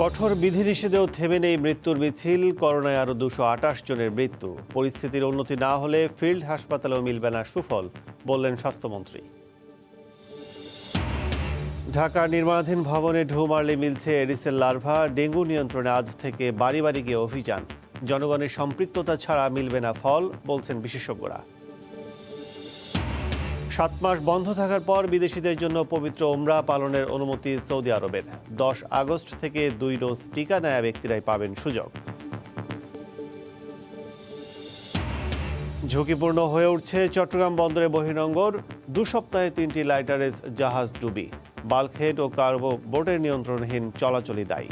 কঠোর বিধিনিষেধেও থেমে নেই মৃত্যুর মিছিল। করোনায় আরও 228 জনের মৃত্যু। পরিস্থিতির উন্নতি না হলে ফিল্ড হাসপাতালেও মিলবে না সুফল, বললেন স্বাস্থ্যমন্ত্রী। ঢাকার নির্মাণাধীন ভবনে ঢু মারলে মিলছে এডিসের লার্ভা। ডেঙ্গু নিয়ন্ত্রণে আজ থেকে বাড়ি বাড়ি গিয়ে অভিযান। জনগণের সম্পৃক্ততা ছাড়া মিলবে না ফল, বলছেন বিশেষজ্ঞরা। 7 মাস বন্ধ থাকার পর বিদেশিদের জন্য পবিত্র ওমরা পালনের অনুমতি সৌদি আরবের। 10 আগস্ট থেকে 2 ডোজ টিকা নেয়া ব্যক্তিরাই পাবেন সুযোগ। ঝুঁকিপূর্ণ হয়ে উঠছে চট্টগ্রাম বন্দরে বহির্নোঙর। 2 সপ্তাহে 3টি লাইটারেজ জাহাজ ডুবি। বাল্কহেড ও কার্গো বোটের নিয়ন্ত্রণহীন চলাচলই দায়ী।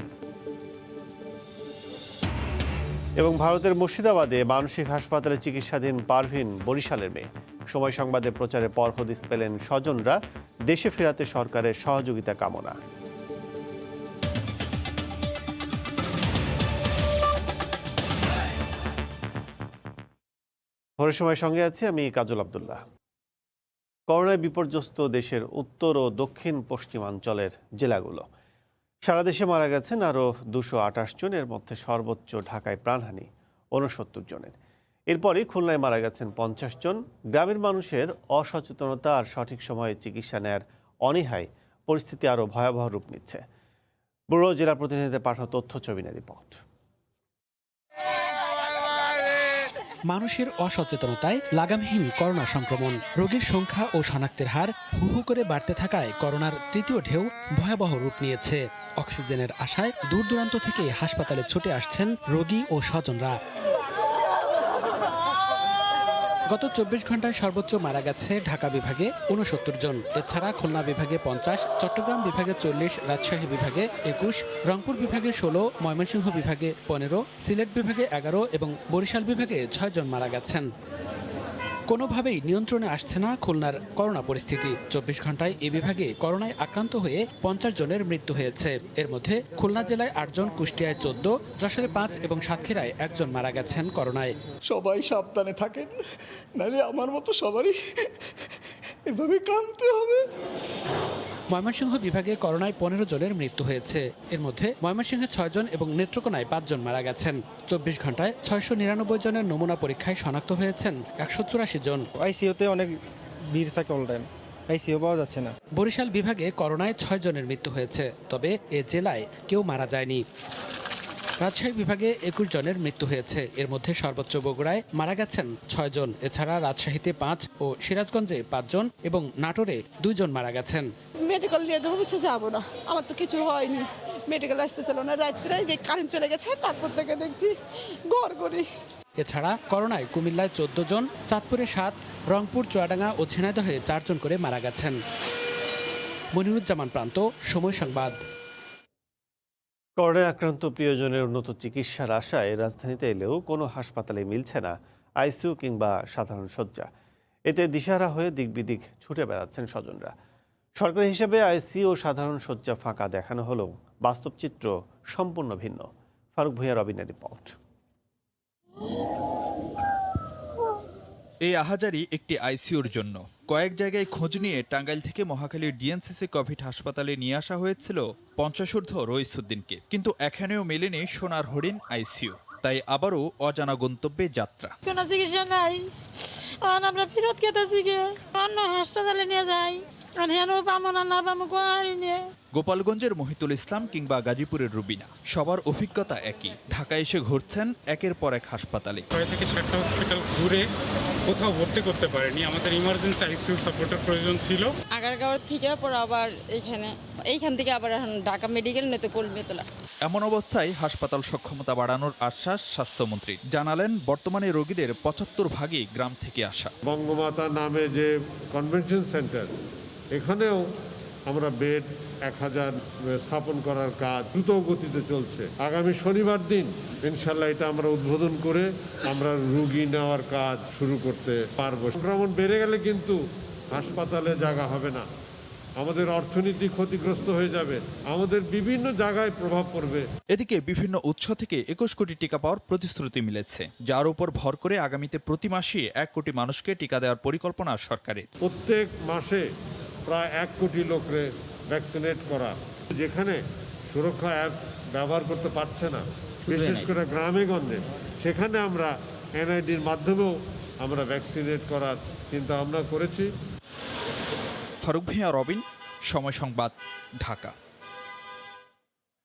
এবং ভারতের মুর্শিদাবাদে মানসিক হাসপাতালে চিকিৎসাধীন পারভিন বরিশালের মেয়ে। সময় সংবাদে প্রচারের পর হদিস পেলেন স্বজনরা। দেশে ফেরাতে সরকারের সহযোগিতা কামনা। ভোরের সময় সঙ্গে আছি আমি কাজল আব্দুল্লাহ। করোনায় বিপর্যস্ত দেশের উত্তর ও দক্ষিণ পশ্চিমাঞ্চলের জেলাগুলো। সারা দেশে মারা গেছেন আরও 228 জন। এর মধ্যে সর্বোচ্চ ঢাকায় প্রাণহানি 69 জনের। এরপরই খুলনায় মারা গেছেন 50 জন। গ্রামের মানুষের অসচেতনতা আর সঠিক সময়ে চিকিৎসা নেয়ার অনীহায় পরিস্থিতি আরও ভয়াবহ রূপ নিচ্ছে। ব্যুরো জেলা প্রতিনিধিদের পাঠানো তথ্য ছবিনের রিপোর্ট। মানুষের অসচেতনতায় লাগামহীন করোনা সংক্রমণ, রোগীর সংখ্যা ও শনাক্তের হার হু হু করে বাড়তে থাকায় করোনার তৃতীয় ঢেউ ভয়াবহ রূপ নিয়েছে। অক্সিজেনের আশায় দূর দূরান্ত থেকে হাসপাতালে ছুটে আসছেন রোগী ও স্বজনরা। গত 24 ঘন্টায় সর্বোচ্চ মারা গেছে ঢাকা বিভাগে 69 জন। এছাড়া খুলনা বিভাগে 50, চট্টগ্রাম বিভাগে 40, রাজশাহী বিভাগে 21, রংপুর বিভাগে 16, ময়মনসিংহ বিভাগে 15, সিলেট বিভাগে 11 এবং বরিশাল বিভাগে 6 জন মারা গেছেন। কোনোভাবেই নিয়ন্ত্রণে আসছে না খুলনার করোনা পরিস্থিতি। 24 ঘন্টায় এ বিভাগে করোনায় আক্রান্ত হয়ে 50 জনের মৃত্যু হয়েছে। এর মধ্যে খুলনা জেলায় 8 জন, কুষ্টিয়ায় 14, যশোরে 5 এবং সাতক্ষীরায় 1 জন মারা গেছেন করোনায়। সবাই সাবধানে থাকেন, নাহলে আমার মতো সবারই এভাবে কাঁদতে হবে। ময়মনসিংহ বিভাগে করোনায় 15 জনের মৃত্যু হয়েছে। এর মধ্যে ময়মনসিংহে 6 জন এবং নেত্রকোনায় 5 জন মারা গেছেন। 24 ঘন্টায় 699 জনের নমুনা পরীক্ষায় শনাক্ত হয়েছেন 184 জন। আইসিইউতে অনেক ভিড় থাকে অল টাইম, আইসিইউ পাওয়া যাচ্ছে না। বরিশাল বিভাগে করোনায় 6 জনের মৃত্যু হয়েছে, তবে এ জেলায় কেউ মারা যায়নি। রাজশাহী বিভাগে 21 জনের মৃত্যু হয়েছে। এর মধ্যে সর্বোচ্চ বগুড়ায় মারা গেছেন 6 জন। এছাড়া রাজশাহীতে 5 ও সিরাজগঞ্জে 5 জন এবং নাটোরে 2 জন মারা গেছেন। মেডিকেল নিয়ে যাবো না, আমার তো কিছু হয়নি। মেডিকেল আসতে ছিল না, রাত্রে কারেন্ট চলে গেছে, তারপর থেকে দেখছি গড়গড়ি। এছাড়া করোনায় কুমিল্লায় 14 জন, চাঁদপুরে 7, রংপুর, চুয়াডাঙ্গা ও ঝিনাইদহে 4 জন করে মারা গেছেন। মনিরুজ্জামান প্রান্ত, সময় সংবাদ। করোনায় আক্রান্ত প্রিয়জনের উন্নত চিকিৎসার আশায় রাজধানীতে এলেও কোনো হাসপাতালে মিলছে না আইসিইউ কিংবা সাধারণ শয্যা। এতে দিশাহারা হয়ে দিক বিদিক ছুটে বেড়াচ্ছেন স্বজনরা। সরকারি হিসেবে আইসিইউ ও সাধারণ শয্যা ফাঁকা দেখানো হলেও বাস্তব চিত্র সম্পূর্ণ ভিন্ন। ফারুক ভূঁইয়া, রবিনের রিপোর্ট। এই আহাজারি একটি আইসিইউর জন্য। কয়েক জায়গায় খোঁজ নিয়ে টাঙ্গাইল থেকে মহাখালীর ডিএনসিসি কোভিড হাসপাতালে নিয়ে আসা হয়েছিল 50 ঊর্ধ্ব রইসুদ্দিনকে, কিন্তু এখানেও মেলেনি সোনার হরিণ আইসিইউ। তাই আবারও অজানা গন্তব্যে যাত্রা। কোনো চিকিৎসা নাই, আমরা ফেরত খেতেছি, অন্য হাসপাতালে নিয়ে যাই, আর হেনও পাবো না, না পাবো কোয়ারি নিয়ে। গোপালগঞ্জের মহিতুল ইসলাম কিংবা গাজীপুরের রুবিনা, সবার অভিজ্ঞতা একই। ঢাকায় এসে ঘুরছেন একের পর এক হাসপাতালে। 6 থেকে 7টা হসপিটাল ঘুরে কোথাও ভর্তি করতে পারেনি। আমাদের ইমার্জেন্সি আইসিইউ সাপোর্টের প্রয়োজন ছিল। আগারগাঁও থেকে পরে আবার এইখান থেকে আবার এখন ঢাকা মেডিকেল নিতে কলমেতলা। এমন অবস্থায় হাসপাতাল সক্ষমতা বাড়ানোর আশ্বাস স্বাস্থ্যমন্ত্রী। জানালেন বর্তমানে রোগীদের 75 ভাগই গ্রাম থেকে আসা। বঙ্গমাতা নামে যে কনভেনশন সেন্টার, এখানেও আমরা বেড 1000 স্থাপন করার কাজ দ্রুত গতিতে চলছে। আগামী শনিবার দিন ইনশাল্লাহ এটা আমরা উদ্বোধন করে আমরা রোগী নেওয়ার কাজ শুরু করতে পারবো। সংক্রমণ বেড়ে গেলে কিন্তু হাসপাতালে জায়গা হবে না, আমাদের অর্থনীতি ক্ষতিগ্রস্ত হয়ে যাবে, আমাদের বিভিন্ন জায়গায় প্রভাব পড়বে। এদিকে বিভিন্ন উৎস থেকে 21 কোটি টিকা পাওয়ার প্রতিশ্রুতি মিলেছে, যার উপর ভর করে আগামীতে প্রতি মাসে 1 কোটি মানুষকে টিকা দেওয়ার পরিকল্পনা সরকারের। প্রত্যেক মাসে প্রায় 1 কোটি লোকরে ভ্যাকসিনেট করা, যেখানে সুরক্ষা অ্যাপ ব্যবহার করতে পারছে না, বিশেষ করে গ্রামে গঞ্জে, সেখানে আমরা এনআইডির মাধ্যমেও আমরা ভ্যাকসিনেট করার চিন্তা ভাবনা করেছি। ফারুক ভিয়া, রবিন, সময় সংবাদ, ঢাকা।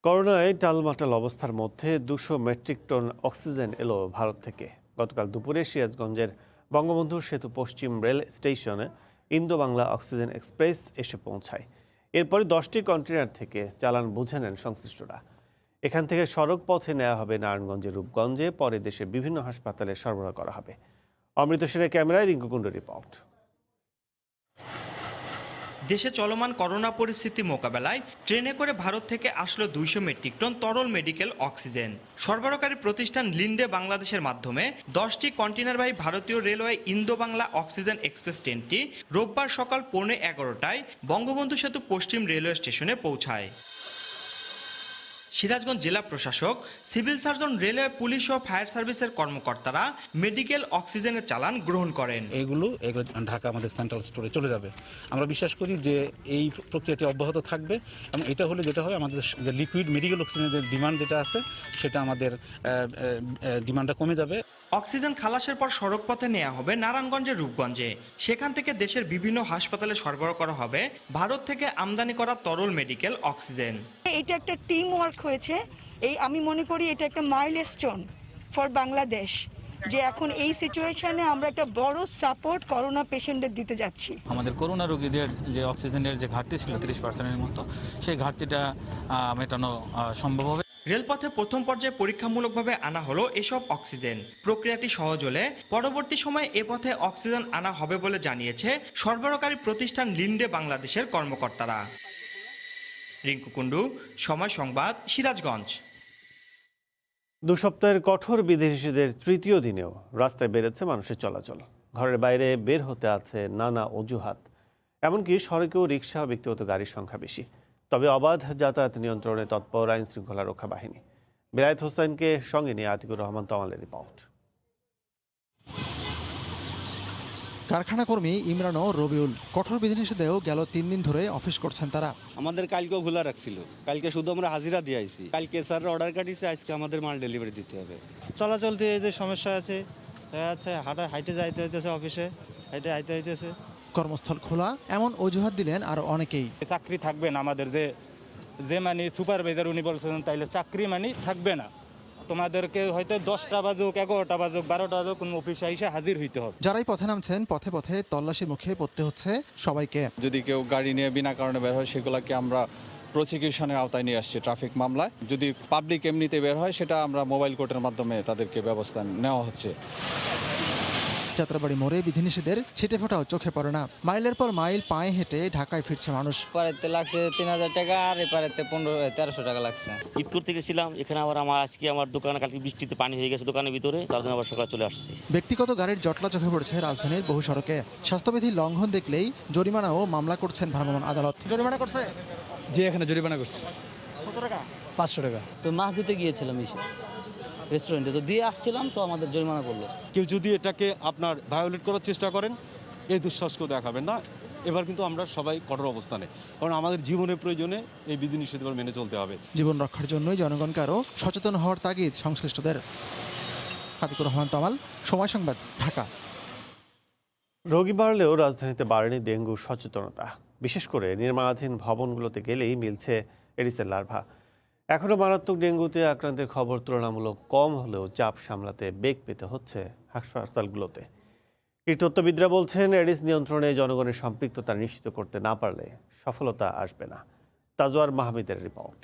করোনায় টালমাটাল অবস্থার মধ্যে 200 মেট্রিক টন অক্সিজেন এলো ভারত থেকে। গতকাল দুপুরে সিরাজগঞ্জের বঙ্গবন্ধু সেতু পশ্চিম রেল স্টেশনে ইন্দো বাংলা অক্সিজেন এক্সপ্রেস এসে পৌঁছায়। এরপরে 10টি কন্টেনার থেকে চালান বুঝে নেন সংশ্লিষ্টরা। এখান থেকে সড়ক পথে নেওয়া হবে নারায়ণগঞ্জের রূপগঞ্জে, পরে দেশের বিভিন্ন হাসপাতালে সরবরাহ করা হবে। অমৃত সেনের ক্যামেরায় রিঙ্কু কুণ্ডুর রিপোর্ট। দেশে চলমান করোনা পরিস্থিতি মোকাবেলায় ট্রেনে করে ভারত থেকে আসলো 200 মেট্রিক টন তরল মেডিকেল অক্সিজেন। সরবরাহকারী প্রতিষ্ঠান লিন্ডে বাংলাদেশের মাধ্যমে 10টি কন্টেনারবাহী ভারতীয় railway Indo Bangla oxygen express ট্রেনটি রোববার সকাল 11:15টায় বঙ্গবন্ধু সেতু পশ্চিম রেলওয়ে স্টেশনে পৌঁছায়। সিরাজগঞ্জ জেলা প্রশাসক, সিভিল সার্জন, রেলওয়ে, পুলিশ ও ফায়ার সার্ভিসের কর্মকর্তারা মেডিকেল অক্সিজেনের চালান গ্রহণ করেন। এগুলো ঢাকা আমাদের সেন্ট্রাল স্টোরে চলে যাবে। আমরা বিশ্বাস করি যে এই প্রক্রিয়াটি অব্যাহত থাকবে এবং এটা হলে যেটা হয়, আমাদের যে লিকুইড মেডিকেল অক্সিজেনের ডিমান্ড যেটা আছে সেটা আমাদের ডিমান্ডটা কমে যাবে। অক্সিজেন খালাসের পর সড়ক পথে নেওয়া হবে নারায়ণগঞ্জের রূপগঞ্জে। সেখান থেকে দেশের বিভিন্ন হাসপাতালে সরবরাহ করা হবে ভারত থেকে আমদানি করা তরল মেডিকেল অক্সিজেন। এটা একটা টিম ওয়ার্ক হয়েছে। আমি মনে করি এটা একটা মাইলস্টোন ফর বাংলাদেশ, যে এখন এই সিচুয়েশনে আমরা একটা বড় সাপোর্ট করোনা পেশেন্টদের দিতে যাচ্ছি। আমাদের করোনা রোগীদের যে অক্সিজেনের যে ঘাটতি ছিল 30%-এর মতো, সেই ঘাটতিটা মেটানো সম্ভব হবে। রেলপথে প্রথম পর্যায়ে পরীক্ষামূলকভাবে আনা হলো এসব অক্সিজেন। প্রক্রিয়াটি সহজ হলে পরবর্তী সময়ে এ পথে অক্সিজেন আনা হবে বলে জানিয়েছে সরবরাহকারী প্রতিষ্ঠান লিন্ডে বাংলাদেশের কর্মকর্তারা। রিঙ্কু কুণ্ডু, সময় সংবাদ, সিরাজগঞ্জ। 2 সপ্তাহের কঠোর বিধিনিষেধের তৃতীয় দিনেও রাস্তায় বেড়েছে মানুষের চলাচল। ঘরের বাইরে বের হতে আছে নানা অজুহাত, এমনকি সড়কেও রিকশা ও ব্যক্তিগত গাড়ির সংখ্যা বেশি। তবে অবাধ যাতায়াত নিয়ন্ত্রণে তৎপর আইন শৃঙ্খলা রক্ষা বাহিনী। বেলায়েত হোসেনকে সঙ্গে নিয়ে আতিকুর রহমান তমালের রিপোর্ট। কারখানা কর্মী ইমরান ও রবিউল কঠোর বিধিনিষেধেও গেল 3 দিন ধরে অফিস করছেন তারা। আমাদের কালকেও খোলা রাখছিল, কালকে শুধু আমরা হাজিরা দিয়ে আইছি। কালকে স্যার অর্ডার কাটিয়েছে, আজকে আমাদের মাল ডেলিভারি দিতে হবে। চলাচল দিয়ে যে সমস্যা আছে, হাইটে যাইতে হইতেছে, অফিসে হাইটে হইতেছে। কর্মস্থল খোলা এমন অজুহাত দিলেন আর অনেকেই। চাকরি থাকবে না আমাদের, যে মানে সুপারভাইজার উনি বলছেন তাইলে চাকরি মানে থাকবে না, তোমাদেরকে হয়তো 10টা বাজুক, 11টা বাজুক, 12টা বাজুক কোন অফিসে এসে হাজির হইতে হবে। যারাই পথে নামছেন পথে পথে তল্লাশির মুখে পড়তে হচ্ছে সবাইকে। যদি কেউ গাড়ি নিয়ে বিনা কারণে বের হয়, সেগুলোকে আমরা প্রসিকিউশনের আওতায় নিয়ে আসছি ট্রাফিক মামলায়। যদি পাবলিক এমনিতে বের হয়, সেটা আমরা মোবাইল কোর্টের মাধ্যমে তাদেরকে ব্যবস্থা নেওয়া হচ্ছে। যাত্রাবাড়ি মোড়ে বিধিনিষেধের ছিটে ফোটাও চোখে পড়ে না। মাইলের পর মাইল পায়ে হেঁটে ঢাকায় ফিরছে মানুষ। পারেতে লাগছে 3000 টাকা, আর এপারেতে 1300 টাকা লাগছে। ঈদ করতে গেছিলাম, এখানে আবার আজকে আমার দোকানে কালকে বৃষ্টিতে পানি হয়ে গেছে দোকানের ভিতরে, তার জন্য আবার সকালে চলে আসছি। ব্যক্তিগত গাড়ির জটলা চোখে পড়েছে রাজধানীর বহু সড়কে। স্বাস্থ্যবিধি লঙ্ঘন দেখলেই জরিমানা ও মামলা করছেন ভ্রাম্যমাণ আদালত। জরিমানা করছে? জি, এখানে জরিমানা করছে। কত টাকা? 500 টাকা। তো মাছ দিতে গিয়েছিলাম রেস্টুরেন্টে, তো দিয়ে আসছিলাম, তো আমাদের জরিমানা করলো। কেউ যদি এটাকে আপনার ভায়োলেট করার চেষ্টা করেন, এই দুঃসাহসকেও দেখাবেন না। এবার কিন্তু আমরা সবাই কঠোর অবস্থানে, কারণ আমাদের জীবনের প্রয়োজনে এই বিধিনিষেধ মেনে চলতে হবে। জীবন রক্ষার জন্যই জনগণকে আরও সচেতন হওয়ার তাগিদ সংশ্লিষ্টদের। আতিকুর রহমান তমাল, সময় সংবাদ, ঢাকা। রোগী বাড়লেও রাজধানীতে বাড়েনি ডেঙ্গু সচেতনতা। বিশেষ করে নির্মাণাধীন ভবনগুলোতে গেলেই মিলছে এডিসের লার্ভা। এখনও মারাত্মক ডেঙ্গুতে আক্রান্তের খবর তুলনামূলক কম হলেও চাপ সামলাতে বেগ পেতে হচ্ছে হাসপাতালগুলোতে। কীটতত্ত্ববিদরা বলছেন, এডিস নিয়ন্ত্রণে জনগণের সম্পৃক্ততা নিশ্চিত করতে না পারলে সফলতা আসবে না। তাজওয়ার মাহমুদের রিপোর্ট।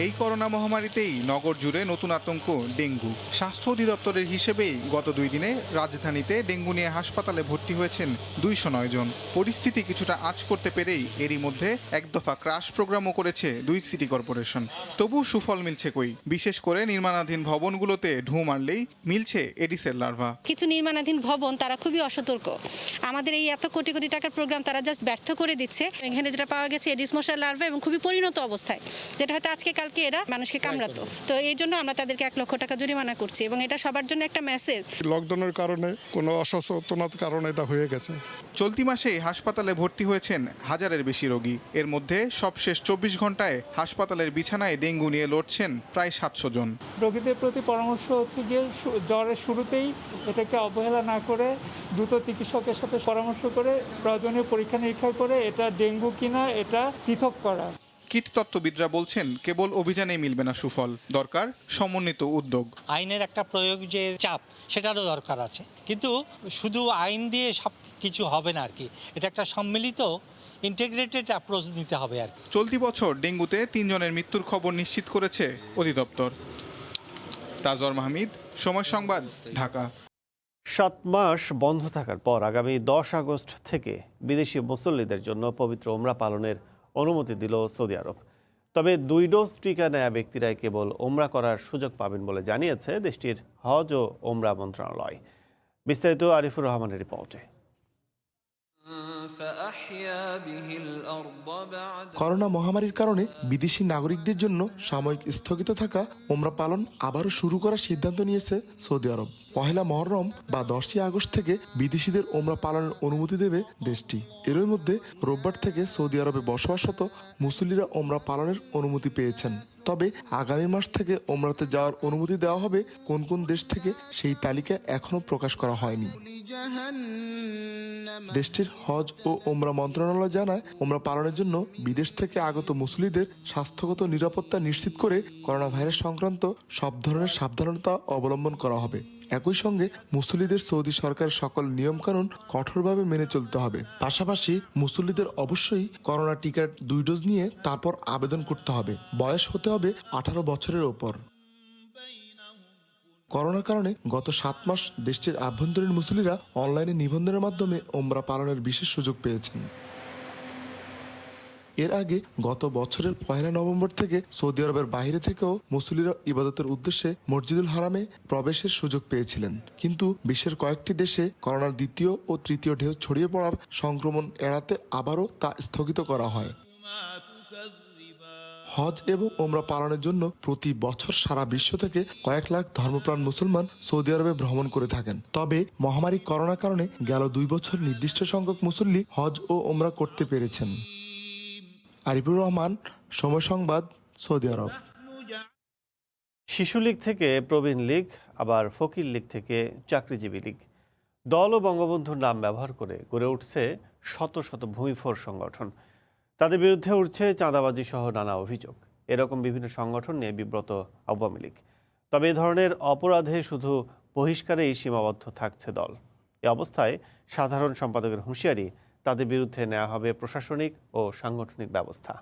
এই করোনা মহামারীতেই নগর জুড়ে নতুন আতঙ্ক ডেঙ্গু। স্বাস্থ্য অধিদপ্তরের হিসেবেই গত 2 দিনে রাজধানীতে ডেঙ্গু নিয়ে হাসপাতালে ভর্তি হয়েছেন 209 জন। পরিস্থিতি কিছুটা আঁচ করতে পেরেই এরই মধ্যে এক দফা ক্রাশ প্রোগ্রামও করেছে 2 সিটি কর্পোরেশন। তবু সুফল মিলছে কই? বিশেষ করে নির্মাণাধীন ভবনগুলোতে ঢু মারলেই মিলছে এডিসের লার্ভা। কিছু নির্মাণাধীন ভবন তারা খুবই অসতর্ক। আমাদের এই এত কোটি কোটি টাকার প্রোগ্রাম তারা জাস্ট ব্যর্থ করে দিচ্ছে। এখানে যেটা পাওয়া গেছে এডিস মশার লার্ভা, এবং খুবই পরিণত অবস্থায়, যেটা হয়তো আজকে গতকালকে এরা মানুষকে কামড়াতো। তো এই জন্য আমরা তাদেরকে 1 লক্ষ টাকা জরিমানা করছি এবং এটা সবার জন্য একটা মেসেজ। লকডাউনের কারণে কোনো অসচেতনতার কারণে এটা হয়ে গেছে। চলতি মাসে হাসপাতালে ভর্তি হয়েছেন 1000-এর বেশি রোগী। এর মধ্যে সবশেষ 24 ঘন্টায় হাসপাতালের বিছানায় ডেঙ্গু নিয়ে লড়ছেন প্রায় 700 জন। রোগীদের প্রতি পরামর্শ হচ্ছে যে জ্বরের শুরুতেই এটাকে অবহেলা না করে দ্রুত চিকিৎসকের সাথে পরামর্শ করে প্রয়োজনীয় পরীক্ষা নিরীক্ষা করে এটা ডেঙ্গু কিনা এটা পৃথক করা। কীটতত্ত্ববিদরা বলছেন কেবল অভিযানে মিলবে না সুফল, দরকার সমন্বিত উদ্যোগ। আইনের একটা প্রয়োগ যে চাপ সেটারও দরকার আছে, কিন্তু শুধু আইন দিয়ে সব কিছু হবে না আর কি। এটা একটা সম্মিলিত ইন্টিগ্রেটেড অ্যাপ্রোচ নিতে হবে আর কি। চলতি বছর ডেঙ্গুতে 3 জনের মৃত্যুর খবর নিশ্চিত করেছে অধিদপ্তর। তাজওয়ার মাহমিদ, সময় সংবাদ, ঢাকা। 7 মাস বন্ধ থাকার পর আগামী 10 আগস্ট থেকে বিদেশি মুসল্লিদের জন্য পবিত্র ওমরা পালনের অনুমতি দিল সৌদি আরব। তবে 2 ডোজ টিকা নেয়া ব্যক্তিরাই কেবল ওমরা করার সুযোগ পাবেন বলে জানিয়েছে দেশটির হজ ও ওমরা মন্ত্রণালয়। বিস্তারিত আরিফুর রহমানের রিপোর্টে। করোনা মহামারীর কারণে বিদেশি নাগরিকদের জন্য সাময়িক স্থগিত থাকা ওমরা পালন আবারও শুরু করার সিদ্ধান্ত নিয়েছে সৌদি আরব। 1 মুহররম বা 10 আগস্ট থেকে বিদেশিদের ওমরা পালনের অনুমতি দেবে দেশটি। এরই মধ্যে রোববার থেকে সৌদি আরবে বসবাসরত মুসল্লিরা ওমরা পালনের অনুমতি পেয়েছেন। তবে আগামী মাস থেকে ওমরাতে যাওয়ার অনুমতি দেওয়া হবে কোন কোন দেশ থেকে সেই তালিকা এখনো প্রকাশ করা হয়নি। দেশটির হজ ও ওমরা মন্ত্রণালয় জানায় ওমরা পালনের জন্য বিদেশ থেকে আগত মুসল্লিদের স্বাস্থ্যগত নিরাপত্তা নিশ্চিত করে করোনা ভাইরাস সংক্রান্ত সব ধরনের সাবধানতা অবলম্বন করা হবে। একই সঙ্গে মুসল্লিদের সৌদি সরকারের সকল নিয়মকানুন কঠোরভাবে মেনে চলতে হবে। পাশাপাশি মুসল্লিদের অবশ্যই করোনা টিকার 2 ডোজ নিয়ে তারপর আবেদন করতে হবে। বয়স হতে হবে 18 বছরের ওপর। করোনার কারণে গত 7 মাস দেশটির আভ্যন্তরীণ মুসল্লিরা অনলাইনে নিবন্ধনের মাধ্যমে ওমরা পালনের বিশেষ সুযোগ পেয়েছেন। এর আগে গত বছরের 1 নভেম্বর থেকে সৌদি আরবের বাইরে থেকেও মুসল্লিরা ইবাদতের উদ্দেশ্যে মসজিদুল হারামে প্রবেশের সুযোগ পেয়েছিলেন, কিন্তু বিশ্বের কয়েকটি দেশে করোনার 2য় ও 3য় ঢেউ ছড়িয়ে পড়ার সংক্রমণ এড়াতে আবারও তা স্থগিত করা হয়। হজ এবং ওমরা পালনের জন্য প্রতি বছর সারা বিশ্ব থেকে কয়েক লাখ ধর্মপ্রাণ মুসলমান সৌদি আরবে ভ্রমণ করে থাকেন। তবে মহামারী করোনার কারণে গেল 2 বছর নির্দিষ্ট সংখ্যক মুসল্লি হজ ও ওমরা করতে পেরেছেন। আরিফুর রহমান, সময় সংবাদ, সৌদি আরব। শিশু লীগ থেকে প্রবীণ লীগ, আবার ফকির লীগ থেকে চাকরিজীবী লীগ, দল ও বঙ্গবন্ধুর নাম ব্যবহার করে গড়ে উঠছে শত শত ভূমিফোর সংগঠন। তাদের বিরুদ্ধে উঠছে চাঁদাবাজি সহ নানা অভিযোগ। এরকম বিভিন্ন সংগঠন নিয়ে বিব্রত আওয়ামী লীগ। তবে এ ধরনের অপরাধে শুধু বহিষ্কারেই সীমাবদ্ধ থাকছে দল। এ অবস্থায় সাধারণ সম্পাদকের হুঁশিয়ারি, তাদের বিরুদ্ধে নেওয়া হবে প্রশাসনিক ও সাংগঠনিক ব্যবস্থা।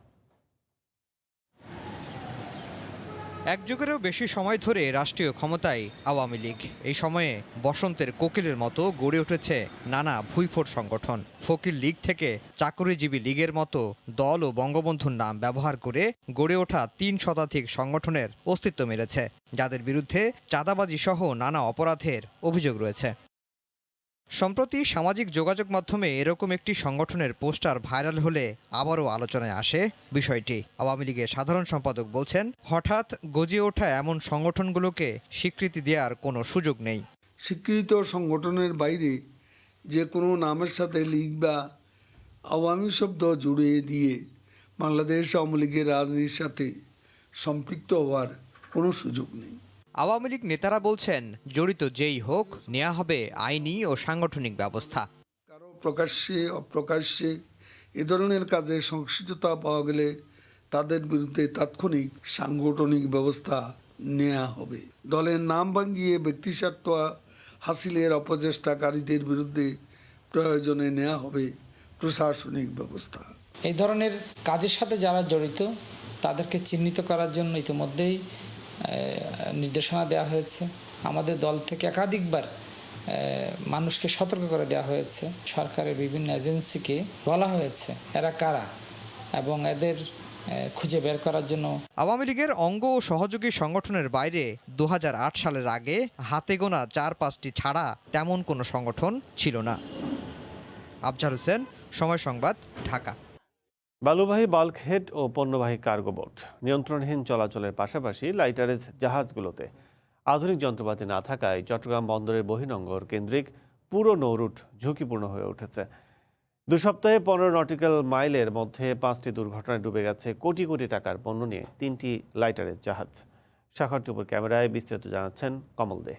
এক যুগেরও বেশি সময় ধরে রাষ্ট্রীয় ক্ষমতায় আওয়ামী লীগ। এই সময়ে বসন্তের কোকিলের মতো গড়ে উঠেছে নানা ভুইফোট সংগঠন। ফকির লীগ থেকে চাকরিজীবী লীগের মতো দল ও বঙ্গবন্ধুর নাম ব্যবহার করে গড়ে ওঠা 3 শতাধিক সংগঠনের অস্তিত্ব মিলেছে, যাদের বিরুদ্ধে চাঁদাবাজি সহ নানা অপরাধের অভিযোগ রয়েছে। সম্প্রতি সামাজিক যোগাযোগ মাধ্যমে এরকম একটি সংগঠনের পোস্টার ভাইরাল হলে আবারও আলোচনায় আসে বিষয়টি। আওয়ামী লীগের সাধারণ সম্পাদক বলছেন, হঠাৎ গজিয়ে ওঠা এমন সংগঠনগুলোকে স্বীকৃতি দেওয়ার কোনো সুযোগ নেই। স্বীকৃত সংগঠনের বাইরে যে কোনো নামের সাথে লীগ বা আওয়ামী শব্দ জুড়ে দিয়ে বাংলাদেশ আওয়ামী লীগের রাজনীতির সাথে সম্পৃক্ত হওয়ার কোনো সুযোগ নেই। আওয়ামী লীগ নেতারা বলছেন, জড়িত যেই হোক নেওয়া হবে আইনি ও সাংগঠনিক ব্যবস্থা। কারো প্রকাশ্যে অপ্রকাশ্যে এ ধরনের কাজে সংশ্লিষ্টতা পাওয়া গেলে তাদের বিরুদ্ধে তাৎক্ষণিক সাংগঠনিক ব্যবস্থা নেওয়া হবে। দলের নাম ভাঙিয়ে ব্যক্তিস্বার্থ হাসিলের অপচেষ্টাকারীদের বিরুদ্ধে প্রয়োজনে নেওয়া হবে প্রশাসনিক ব্যবস্থা। এই ধরনের কাজের সাথে যারা জড়িত তাদেরকে চিহ্নিত করার জন্য ইতিমধ্যেই নির্দেশনা দেওয়া হয়েছে। আমাদের দল থেকে একাধিকবার মানুষকে সতর্ক করে দেওয়া হয়েছে। সরকারের বিভিন্ন এজেন্সিকে বলা হয়েছে এরা কারা এবং এদের খুঁজে বের করার জন্য। আওয়ামী লীগের অঙ্গ ও সহযোগী সংগঠনের বাইরে 2008 সালের আগে হাতে গোনা 4-5টি ছাড়া তেমন কোনো সংগঠন ছিল না। আফজার হোসেন, সময় সংবাদ, ঢাকা। বালুবাহী বাল্কহেড ও পণ্যবাহী কার্গো বোট নিয়ন্ত্রণহীন চলাচলের পাশাপাশি লাইটারেজ জাহাজগুলোতে আধুনিক যন্ত্রপাতি না থাকায় চট্টগ্রাম বন্দরের বহির্নোঙর কেন্দ্রিক পুরো নৌরুট ঝুঁকিপূর্ণ হয়ে উঠেছে। 2 সপ্তাহে 15 নটিক্যাল মাইলের মধ্যে 5টি দুর্ঘটনায় ডুবে গেছে কোটি কোটি টাকার পণ্য নিয়ে 3টি লাইটারেজ জাহাজ। শাখার টুপুর ক্যামেরায় বিস্তারিত জানাচ্ছেন কমল দে।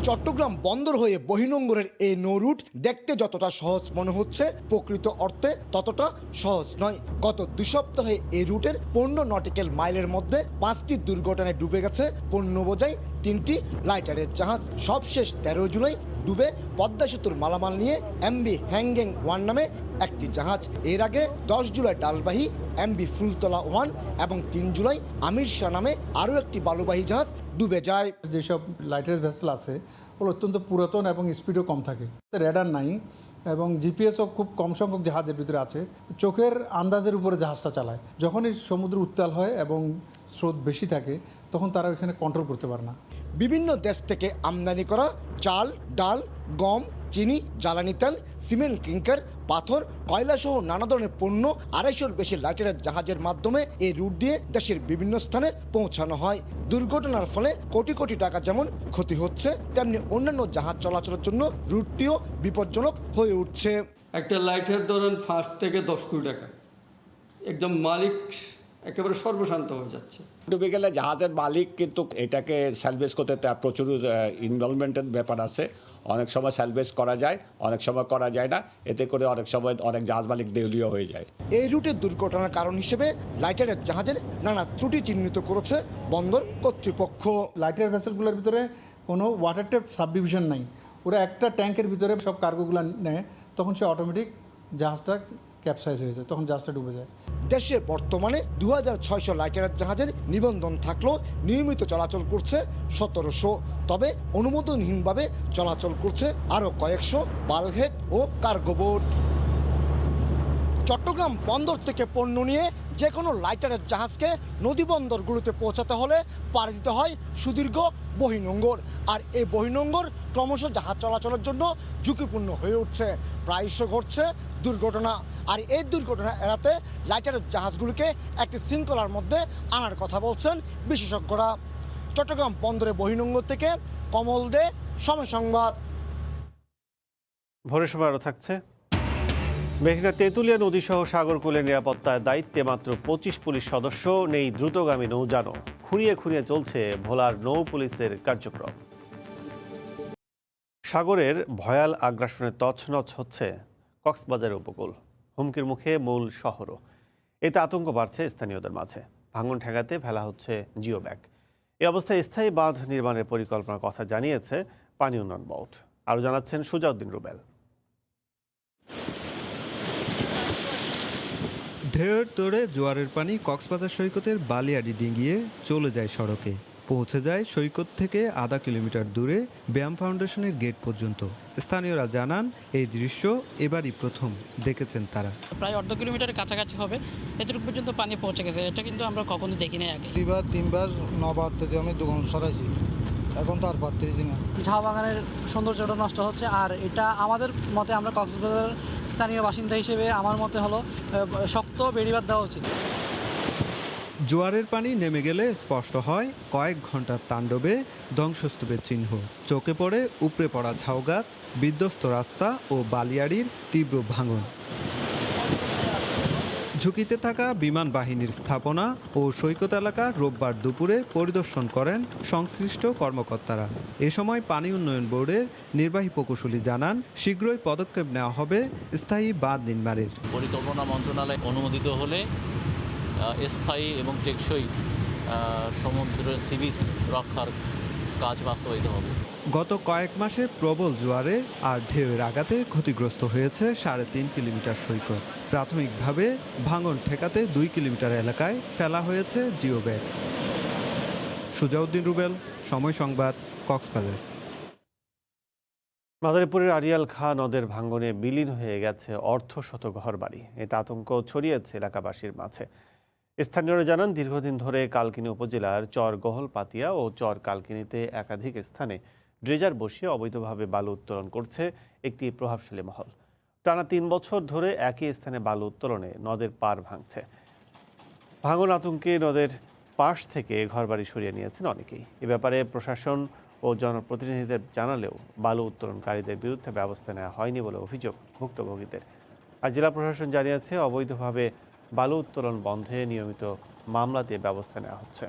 চট্টগ্রাম বন্দর হয়ে বহির্নোঙরের এই নৌরুট দেখতে যতটা সহজ মনে হচ্ছে, প্রকৃত অর্থে ততটা সহজ নয়। গত 2 সপ্তাহে এই রুটের 15 নটিক্যাল মাইলের মধ্যে 5টি দুর্ঘটনায় ডুবে গেছে পণ্য বোঝাই 3টি লাইটারের জাহাজ। সবশেষ 13 জুলাই ডুবে পদ্মা সেতুর মালামাল নিয়ে এমবি হ্যাংগেং 1 নামে একটি জাহাজ। এর আগে 10 জুলাই ডালবাহী এমবি ফুলতলা 1 এবং 3 জুলাই আমির শাহ নামে আরও একটি বালুবাহী জাহাজ ডুবে যায়। যেসব লাইটার ভেসেল আছে ওগুলো অত্যন্ত পুরাতন এবং স্পিডও কম থাকে, রেডার নাই এবং জিপিএসও খুব কম সংখ্যক জাহাজের ভিতরে আছে। চোখের আন্দাজের উপরে জাহাজটা চালায়। যখনই সমুদ্র উত্তাল হয় এবং স্রোত বেশি থাকে তখন তারা ওখানে কন্ট্রোল করতে পারে না। বিভিন্ন দেশ থেকে আমদানি করা চাল, ডাল, গম, চিনি, জ্বালানি তেল, সিমেন্ট, ক্লিংকার, পাথর, কয়লা সহ নানা ধরনের পণ্য 250-র বেশি লাইটারের জাহাজের মাধ্যমে এই রুট দিয়ে দেশের বিভিন্ন স্থানে পৌঁছানো হয়। দুর্ঘটনার ফলে কোটি কোটি টাকা যেমন ক্ষতি হচ্ছে, তেমনি অন্যান্য জাহাজ চলাচলের জন্য রুটটিও বিপজ্জনক হয়ে উঠছে। একটা লাইটার ধরেন 5 থেকে 10 কোটি টাকা, একদম মালিক একেবারে সর্বশান্ত হয়ে যাচ্ছে। ডুবে গেলে জাহাজের মালিক কিন্তু এটাকে স্যালভেজ করতে প্রচুর ইনভলভমেন্টের ব্যাপার আছে। অনেক সময় স্যালভেজ করা যায়, অনেক সময় করা যায় না। এতে করে অনেক সময় অনেক জাহাজ মালিক দেউলিয়া হয়ে যায়। এই রুটের দুর্ঘটনার কারণ হিসেবে লাইটারের জাহাজের নানা ত্রুটি চিহ্নিত করেছে বন্দর কর্তৃপক্ষ। লাইটার ভেসেলগুলোর ভিতরে কোনো ওয়াটার টেপ সাবডিভিশন নাই। ওরা একটা ট্যাঙ্কের ভিতরে সব কার্গোগুলো নেয়, তখন সে অটোমেটিক জাহাজটা ক্যাপসাইজ হয়ে যায়, তখন জাহাজটা ডুবে যায়। দেশে বর্তমানে 2600 লাইটারের জাহাজের নিবন্ধন থাকলেও নিয়মিত চলাচল করছে 1700। তবে অনুমোদনহীনভাবে চলাচল করছে আরও কয়েকশো বাল্কহেড ও কার্গো বোট। চট্টগ্রাম বন্দর থেকে পণ্য নিয়ে যে কোনো লাইটারের জাহাজকে নদী বন্দরগুলোতে পৌঁছাতে হলে পাড়ি দিতে হয় সুদীর্ঘ বহির্নোঙর। আর এই বহির্নোঙর ক্রমশ জাহাজ চলাচলের জন্য ঝুঁকিপূর্ণ হয়ে উঠছে। প্রায়শ ঘটছে দুর্ঘটনা। আর এই দুর্ঘটনা এড়াতে লাইটারের জাহাজগুলোকে একটি শৃঙ্খলার মধ্যে আনার কথা বলছেন বিশেষজ্ঞরা। চট্টগ্রাম বন্দরে বহির্নোঙর থেকে কমল দে, সময় সংবাদ। ভোরের সময় আরও থাকছে। মেঘনা তেঁতুলিয়া নদীসহ সাগরকূলের নিরাপত্তায় দায়িত্বে মাত্র 25 পুলিশ সদস্য, নেই দ্রুতগামী নৌযানও। খুঁড়িয়ে খুঁড়িয়ে চলছে ভোলার নৌ পুলিশের কার্যক্রম। সাগরের ভয়াল আগ্রাসনে তছনছ হচ্ছে কক্সবাজারের উপকূল। হুমকির মুখে মূল শহরও। এতে আতঙ্ক বাড়ছে স্থানীয়দের মাঝে। ভাঙন ঠেকাতে ফেলা হচ্ছে জিও ব্যাগ। এই অবস্থায় স্থায়ী বাঁধ নির্মাণের পরিকল্পনার কথা জানিয়েছে পানি উন্নয়ন বোর্ড। আরও জানাচ্ছেন সুজাউদ্দিন রুবেল। ঢেউয়ের তোড়ে জোয়ারের পানি কক্সবাজার সৈকতের বালিয়াড়ি ডিঙিয়ে চলে যায় সড়কে, পৌঁছে যায় সৈকত থেকে আধা কিলোমিটার দূরে ব্যায়াম ফাউন্ডেশনের গেট পর্যন্ত। স্থানীয়রা জানান এই দৃশ্য এবারই প্রথম দেখেছেন তারা। প্রায় অর্ধ কিলোমিটারের কাছাকাছি হবে, এতটুকু পর্যন্ত পানি পৌঁছে গেছে। এটা কিন্তু আমরা কখনো দেখি নাই আগে। 2-3বার নবার থেকে আমি দোকান সরাইছি, এখন তো আর পারতেছি না। ঝাউ বাগানের সৌন্দর্যটা নষ্ট হচ্ছে। আর এটা আমাদের মতে, আমরা কক্সবাজার স্থানীয় বাসিন্দা হিসেবে আমার মতে হলো শক্ত বেড়িবাঁধ দেওয়া উচিত। জোয়ারের পানি নেমে গেলে স্পষ্ট হয় কয়েক ঘন্টার তাণ্ডবে ধ্বংসস্তূপের চিহ্ন। চোখে পড়ে উপড়ে পড়া ঝাউগাছ, বিধ্বস্ত রাস্তা ও বালিয়াড়ির তীব্র ভাঙন। ঝুঁকিতে থাকা বিমান বাহিনীর স্থাপনা ও সৈকত এলাকা রোববার দুপুরে পরিদর্শন করেন সংশ্লিষ্ট কর্মকর্তারা। এ সময় পানি উন্নয়ন বোর্ডের নির্বাহী প্রকৌশলী জানান, শীঘ্রই পদক্ষেপ নেওয়া হবে স্থায়ী বাঁধ নির্মাণের। পরিকল্পনা মন্ত্রণালয় অনুমোদিত হলে স্থায়ী এবং টেকসই সমুদ্রের সি বিচ রক্ষার কাজ বাস্তবায়িত হবে। গত কয়েক মাসে প্রবল জোয়ারে আর ঢেউয়ের আঘাতে ক্ষতিগ্রস্ত হয়েছে 3.5 কিলোমিটার সৈকত। প্রাথমিকভাবে ভাঙন ঠেকাতে 2 কিলোমিটার এলাকায় ফেলা হয়েছে জিও ব্যাগ। সুজাউদ্দিন রুবেল, সময় সংবাদ, কক্সবাজার। মাদারীপুরের আড়িয়াল খাঁ নদের ভাঙনে বিলীন হয়ে গেছে অর্ধশত ঘরবাড়ি। এতে আতঙ্ক ছড়িয়েছে এলাকাবাসীর মাঝে। স্থানীয়রা জানান, দীর্ঘদিন ধরে কালকিনি উপজেলার চর গহলপাতিয়া ও চর কালকিনিতে একাধিক স্থানে ড্রেজার বসিয়ে অবৈধভাবে বালু উত্তোলন করছে একটি প্রভাবশালী মহল। টানা 3 বছর ধরে একই স্থানে বালু উত্তোলনে নদের পাড় ভাঙছে। ভাঙন আতঙ্কে নদের পাশ থেকে ঘরবাড়ি সরিয়ে নিয়েছেন অনেকেই। এ ব্যাপারে প্রশাসন ও জনপ্রতিনিধিদের জানালেও বালু উত্তোলনকারীদের বিরুদ্ধে ব্যবস্থা নেওয়া হয়নি বলে অভিযোগ ভুক্তভোগীদের। আর জেলা প্রশাসন জানিয়েছে অবৈধভাবে বালু উত্তোলন বন্ধে নিয়মিত মামলা দিয়ে ব্যবস্থা নেওয়া হচ্ছে।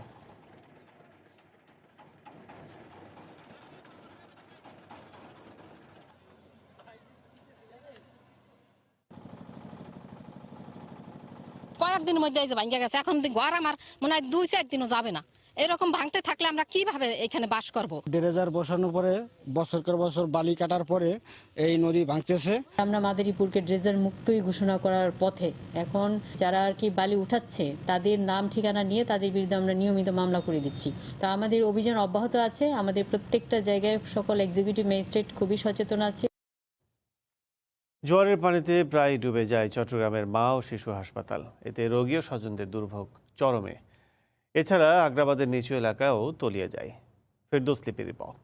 কয়েকদিনের মধ্যে এই যে ভাঙ্গা গেছে, এখন ঘর আমার মনে হয় 2-4 দিনও যাবে না। এরকম ভাঙতে থাকলে আমরা কিভাবে এখানে বাস করব? ড্রেজার বসানোর পরে বছর বছর বালি কাটার পরে এই নদী ভাঙতেছে। আমরা মাদারীপুরকে ড্রেজার মুক্তই ঘোষণা করার পথে। এখন যারা আর কি বালি উঠাচ্ছে তাদের নাম ঠিকানা নিয়ে তাদের বিরুদ্ধে আমরা নিয়মিত মামলা করে দিচ্ছি। তা আমাদের অভিযান অব্যাহত আছে। আমাদের প্রত্যেকটা জায়গায় সকল এক্সিকিউটিভ ম্যাজিস্ট্রেট খুবই সচেতন আছে। জোয়ারের পানিতে প্রায় ডুবে যায় চট্টগ্রামের মা ও শিশু হাসপাতাল। এতে রোগী ও স্বজনদের দুর্ভোগ চরমে। এছাড়া আগ্রাবাদের নিচু এলাকাও তলিয়ে যায়। ফেরদৌস লিপির রিপোর্ট।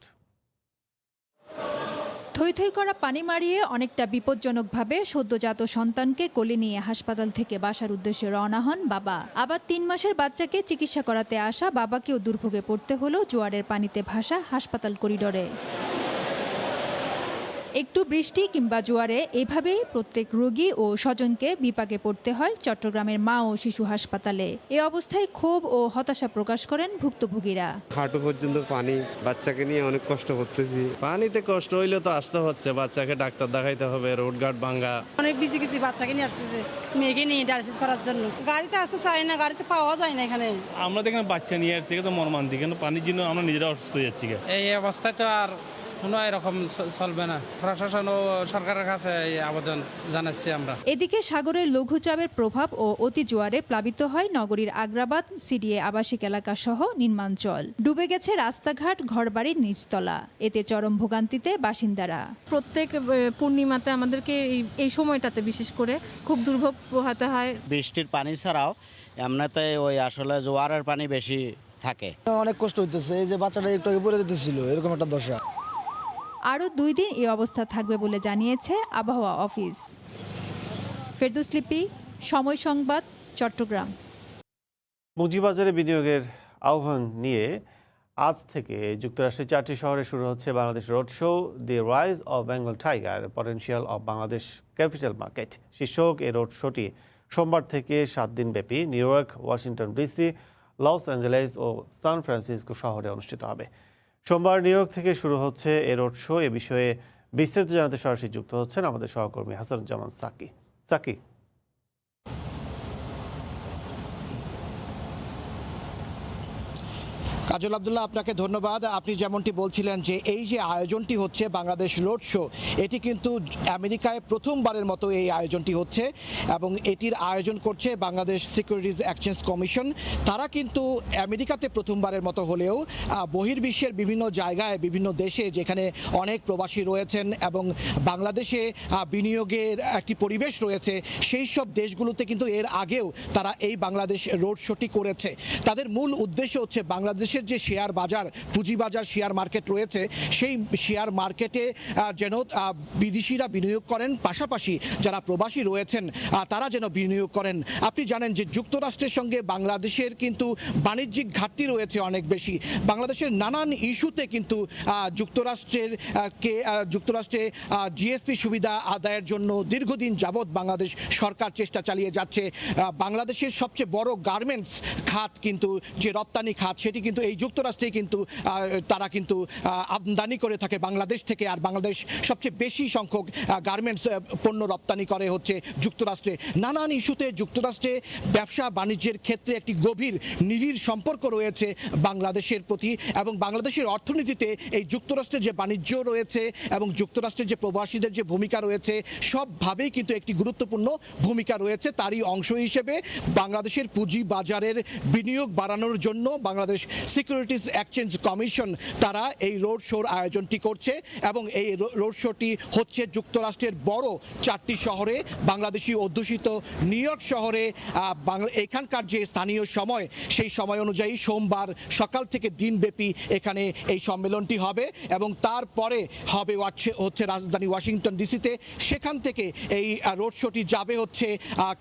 থই থই করা পানি মারিয়ে অনেকটা বিপজ্জনকভাবে সদ্যজাত সন্তানকে কোলে নিয়ে হাসপাতাল থেকে বাসার উদ্দেশ্যে রওনা হন বাবা। আবার 3 মাসের বাচ্চাকে চিকিৎসা করাতে আসা বাবাকেও দুর্ভোগে পড়তে হলো জোয়ারের পানিতে ভাসা হাসপাতাল করিডোরে। একটু বৃষ্টি কিংবা জোয়ারে এভাবেই প্রত্যেক রোগী ও স্বজনকে বিপাকে পড়তে হয় চট্টগ্রামের মা ও শিশু হাসপাতালে। এ অবস্থায় ক্ষোভ ও হতাশা প্রকাশ করেন ভুক্তভোগীরা। হাঁটু পর্যন্ত পানি, বাচ্চাকে নিয়ে অনেক কষ্ট করতেছি। পানিতে কষ্ট হইলে তো আসতে হচ্ছে, বাচ্চাকে ডাক্তার দেখাইতে হবে, রোডঘাট ভাঙ্গা। অনেক বিজি গেছি, বাচ্চাকে নিয়ে আসতেছে, মেয়েকে নিয়ে ডায়ালিসিস করার জন্য। গাড়িতে আসতে চাই না, গাড়িতে পাওয়া যায় না এখানে। আমরা তো এখানে বাচ্চা নিয়ে আসছি, তো মর্মান্তিক, কেন পানির জন্য আমরা নিজেরা অসুস্থ হয়ে যাচ্ছি। এই অবস্থায় তো আর কোনো এরকম চলবে না। প্রশাসন ও সরকারের কাছে আবেদন জানাচ্ছি আমরা। এদিকে সাগরের লঘুচাপের প্রভাব ও অতি জোয়ারে প্লাবিত হয় নগরীর আগ্রাবাদ, সিডিএ আবাসিক এলাকা সহ নির্মাঞ্চল। ডুবে গেছে রাস্তাঘাট, ঘরবাড়ির নিচতলা। এতে চরম ভোগান্তিতে বাসিন্দারা। প্রত্যেক পূর্ণিমাতে আমাদেরকে এই সময়টাতে বিশেষ করে খুব দুর্ভোগ পোহাতে হয়। বৃষ্টির পানি ছাড়াও এমনিতে ওই আসলে জোয়ারের পানি বেশি থাকে। অনেক কষ্ট হইতেছে। এই যে বাচ্চাটা একটু আগে পড়ে যেতেছিল, এরকম একটা দশা। আরও 2 দিন এই অবস্থা থাকবে বলে জানিয়েছে আবহাওয়া অফিস। ফেরদৌস লিপি, সময় সংবাদ, চট্টগ্রাম। পুঁজিবাজারে বিনিয়োগের আহ্বান নিয়ে আজ থেকে যুক্তরাষ্ট্রের 4টি শহরে শুরু হচ্ছে Bangladesh road show, the rise of Bengal tiger, potential of Bangladesh capital market শীর্ষক এই রোড শোটি সোমবার থেকে 7 দিন ব্যাপী New York, Washington DC, Los Angeles ও সান ফ্রান্সিসকো শহরে অনুষ্ঠিত হবে। সোমবার নিউ ইয়র্ক থেকে শুরু হচ্ছে এই রোড শো। এ বিষয়ে বিস্তারিত জানাতে সরাসরি যুক্ত হচ্ছেন আমাদের সহকর্মী হাসানুজ্জামান সাকি। কাজল আব্দুল্লাহ, আপনাকে ধন্যবাদ। আপনি যেমনটি বলছিলেন যে এই যে আয়োজনটি হচ্ছে বাংলাদেশ রোড শো, এটি কিন্তু আমেরিকায় প্রথমবারের মতো এই আয়োজনটি হচ্ছে এবং এটির আয়োজন করছে বাংলাদেশ সিকিউরিটিজ এক্সচেঞ্জ কমিশন। তারা কিন্তু আমেরিকাতে প্রথমবারের মতো হলেও বহির্বিশ্বের বিভিন্ন জায়গায়, বিভিন্ন দেশে যেখানে অনেক প্রবাসী রয়েছেন এবং বাংলাদেশে বিনিয়োগের একটি পরিবেশ রয়েছে, সেই সব দেশগুলোতে কিন্তু এর আগেও তারা এই বাংলাদেশ রোড শোটি করেছে। তাদের মূল উদ্দেশ্য হচ্ছে বাংলাদেশের যে শেয়ার বাজার, পুঁজিবাজার শেয়ার মার্কেট রয়েছে, সেই শেয়ার মার্কেটে যেন বিদেশিরা বিনিয়োগ করেন, পাশাপাশি যারা প্রবাসী রয়েছেন তারা যেন বিনিয়োগ করেন। আপনি জানেন যে যুক্তরাষ্ট্রের সঙ্গে বাংলাদেশের কিন্তু বাণিজ্যিক ঘাটতি রয়েছে অনেক বেশি। বাংলাদেশের নানান ইস্যুতে কিন্তু যুক্তরাষ্ট্রে জিএসপি সুবিধা আদায়ের জন্য দীর্ঘদিন যাবৎ বাংলাদেশ সরকার চেষ্টা চালিয়ে যাচ্ছে। বাংলাদেশের সবচেয়ে বড় গার্মেন্টস খাত কিন্তু যে রপ্তানি খাত, সেটি কিন্তু এই যুক্তরাষ্ট্রে কিন্তু তারা কিন্তু আমদানি করে থাকে বাংলাদেশ থেকে। আর বাংলাদেশ সবচেয়ে বেশি সংখ্যক গার্মেন্টস পণ্য রপ্তানি করে হচ্ছে যুক্তরাষ্ট্রে। নানান ইস্যুতে যুক্তরাষ্ট্রে ব্যবসা বাণিজ্যের ক্ষেত্রে একটি গভীর নিবিড় সম্পর্ক রয়েছে বাংলাদেশের প্রতি এবং বাংলাদেশের অর্থনীতিতে এই যুক্তরাষ্ট্রের যে বাণিজ্য রয়েছে এবং যুক্তরাষ্ট্রের যে প্রবাসীদের যে ভূমিকা রয়েছে, সবভাবেই কিন্তু একটি গুরুত্বপূর্ণ ভূমিকা রয়েছে। তারই অংশ হিসেবে বাংলাদেশের পুঁজি বাজারের বিনিয়োগ বাড়ানোর জন্য বাংলাদেশ সিকিউরিটিজ এক্সচেঞ্জ কমিশন তারা এই রোড শোর আয়োজনটি করছে এবং এই রোড শোটি হচ্ছে যুক্তরাষ্ট্রের বড় 4টি শহরে, বাংলাদেশি অধ্যুষিত নিউ ইয়র্ক শহরে এখানকার যে স্থানীয় সময় সেই সময় অনুযায়ী সোমবার সকাল থেকে দিনব্যাপী এখানে এই সম্মেলনটি হবে এবং তারপরে হবে হচ্ছে রাজধানী ওয়াশিংটন ডিসিতে। সেখান থেকে এই রোড শোটি যাবে হচ্ছে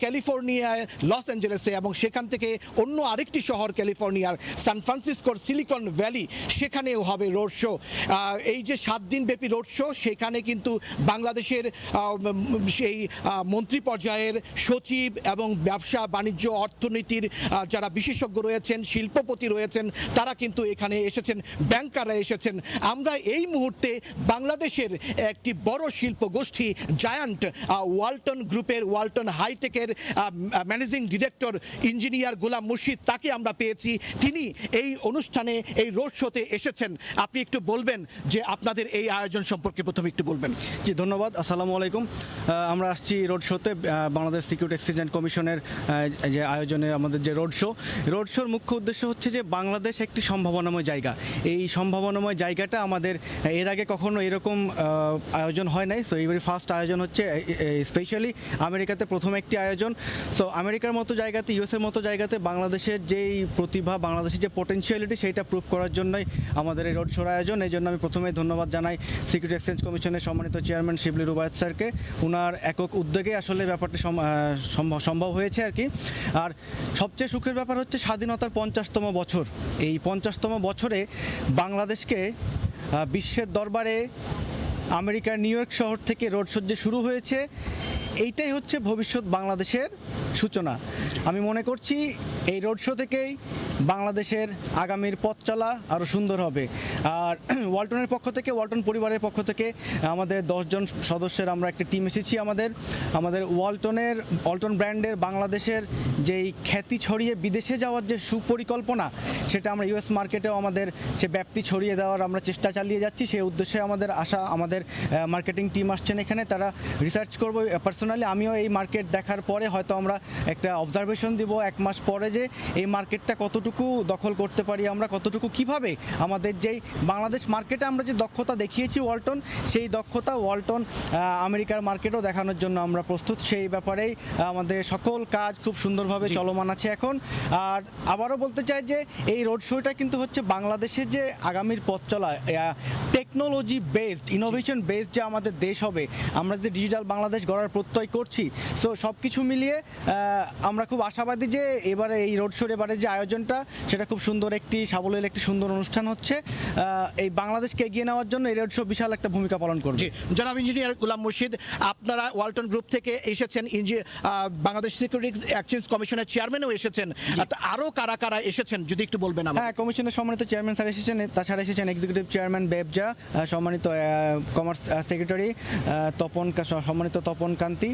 ক্যালিফোর্নিয়ায় লস অ্যাঞ্জেলেসে এবং সেখান থেকে অন্য আরেকটি শহর ক্যালিফোর্নিয়ার সান ফ্রান্সিসকোর সিলিকন ভ্যালি, সেখানেও হবে রোড শো। এই যে 7 দিন ব্যাপী রোড শো, সেখানে কিন্তু বাংলাদেশের সেই মন্ত্রী পর্যায়ের সচিব এবং ব্যবসা বাণিজ্য অর্থনীতির যারা বিশেষজ্ঞ রয়েছেন, শিল্পপতি রয়েছেন, তারা কিন্তু এখানে এসেছেন, ব্যাংকাররা এসেছেন। আমরা এই মুহূর্তে বাংলাদেশের একটি বড় শিল্প গোষ্ঠী জায়ান্ট ওয়ালটন গ্রুপের, ওয়ালটন হাইটেকের ম্যানেজিং ডিরেক্টর ইঞ্জিনিয়ার গোলাম মুর্শিদ, তাকে আমরা পেয়েছি। তিনি এই অনুষ্ঠানে এই রোড শোতে এসেছেন। আপনি একটু বলবেন যে আপনাদের এই আয়োজন সম্পর্কে প্রথমে একটু বলবেন। জি, ধন্যবাদ। আসসালামু আলাইকুম। আমরা আসছি রোড শোতে, বাংলাদেশ সিকিউরিটি এক্সচেঞ্জ কমিশনের যে আয়োজনে আমাদের যে রোড শোর মুখ্য উদ্দেশ্য হচ্ছে যে বাংলাদেশ একটি সম্ভাবনাময় জায়গা। এই সম্ভাবনাময় জায়গাটা আমাদের এর আগে কখনো এরকম আয়োজন হয় নাই। সো এইবারই ফার্স্ট আয়োজন হচ্ছে, স্পেশালি আমেরিকাতে প্রথম একটি আয়োজন। সো আমেরিকার মতো জায়গাতে, ইউএসের মতো জায়গাতে বাংলাদেশের যেই প্রতিভা, বাংলাদেশের যে পোটেনশিয়ালিটি, সেইটা প্রুভ করার জন্যই আমাদের এই রোড শোর আয়োজন। এই জন্য আমি প্রথমেই ধন্যবাদ জানাই সিকিউরিটি এক্সচেঞ্জ কমিশনের সম্মানিত চেয়ারম্যান শিবলি রুবায়েত স্যারকে। ওনার একক উদ্যোগে আসলে ব্যাপারটি সম্ভব হয়েছে আর কি। আর সবচেয়ে সুখের ব্যাপার হচ্ছে স্বাধীনতার 50তম বছর। এই 50তম বছরে বাংলাদেশকে বিশ্বের দরবারে আমেরিকার নিউ ইয়র্ক শহর থেকে রোড শো যে শুরু হয়েছে, এইটাই হচ্ছে ভবিষ্যৎ বাংলাদেশের সূচনা। আমি মনে করছি এই রোড শো থেকেই বাংলাদেশের আগামীর পথ চলা আরও সুন্দর হবে। আর ওয়ালটনের পক্ষ থেকে, ওয়ালটন পরিবারের পক্ষ থেকে আমাদের 10 জন সদস্যের আমরা একটা টিম এসেছি। আমাদের ওয়ালটন ব্র্যান্ডের বাংলাদেশের যেই খ্যাতি ছড়িয়ে বিদেশে যাওয়ার যে সুপরিকল্পনা, সেটা আমরা ইউএস মার্কেটেও আমাদের সে ব্যাপ্তি ছড়িয়ে দেওয়ার আমরা চেষ্টা চালিয়ে যাচ্ছি। সেই উদ্দেশ্যে আমাদের আশা, আমাদের মার্কেটিং টিম আসছেন এখানে, তারা রিসার্চ করবো। পার্সোনালি আমিও এই মার্কেট দেখার পরে হয়তো আমরা একটা অবজারভেশন দিব 1 মাস পরে, যে এই মার্কেটটা কতটুকু দখল করতে পারি আমরা, কতটুকু কিভাবে আমাদের যেই বাংলাদেশ মার্কেটে আমরা যে দক্ষতা দেখিয়েছি ওয়ালটন, সেই দক্ষতা ওয়ালটন আমেরিকার মার্কেটও দেখানোর জন্য আমরা প্রস্তুত। সেই ব্যাপারেই আমাদের সকল কাজ খুব সুন্দরভাবে চলমান আছে এখন। আর আবারও বলতে চাই যে এই রোড শোটা কিন্তু হচ্ছে বাংলাদেশের যে আগামীর পথ চলা, টেকনোলজি বেসড, ইনোভেশন বেসড যে আমাদের দেশ হবে, আমরা যে ডিজিটাল বাংলাদেশ গড়ার প্রত্যয় করছি। সো সব কিছু মিলিয়ে আমরা খুব আশাবাদী যে এবারে এই রোড শোর এবারে যে আয়োজনটা, সেটা খুব সুন্দর একটি সাবলীল একটি সুন্দর অনুষ্ঠান হচ্ছে। এই বাংলাদেশকে এগিয়ে নেওয়ার জন্য এই রোড শো বিশাল একটা ভূমিকা পালন করবে। জনাব ইঞ্জিনিয়ার গোলাম মুর্শিদ, আপনারা ওয়ালটন গ্রুপ থেকে এসেছেন, বাংলাদেশ সিকিউরিটি এক্সচেঞ্জ কমিশনের চেয়ারম্যানও এসেছেন, আরও কারা কারা এসেছেন যদি একটু বলবেন। হ্যাঁ, কমিশনের সম্মানিত চেয়ারম্যান স্যার এসেছেন, তাছাড়া এসেছেন এক্সিকিউটিভ চেয়ারম্যান বেবজা, সম্মানিত কমার্স সেক্রেটারি সম্মানিত তপন কান্তি,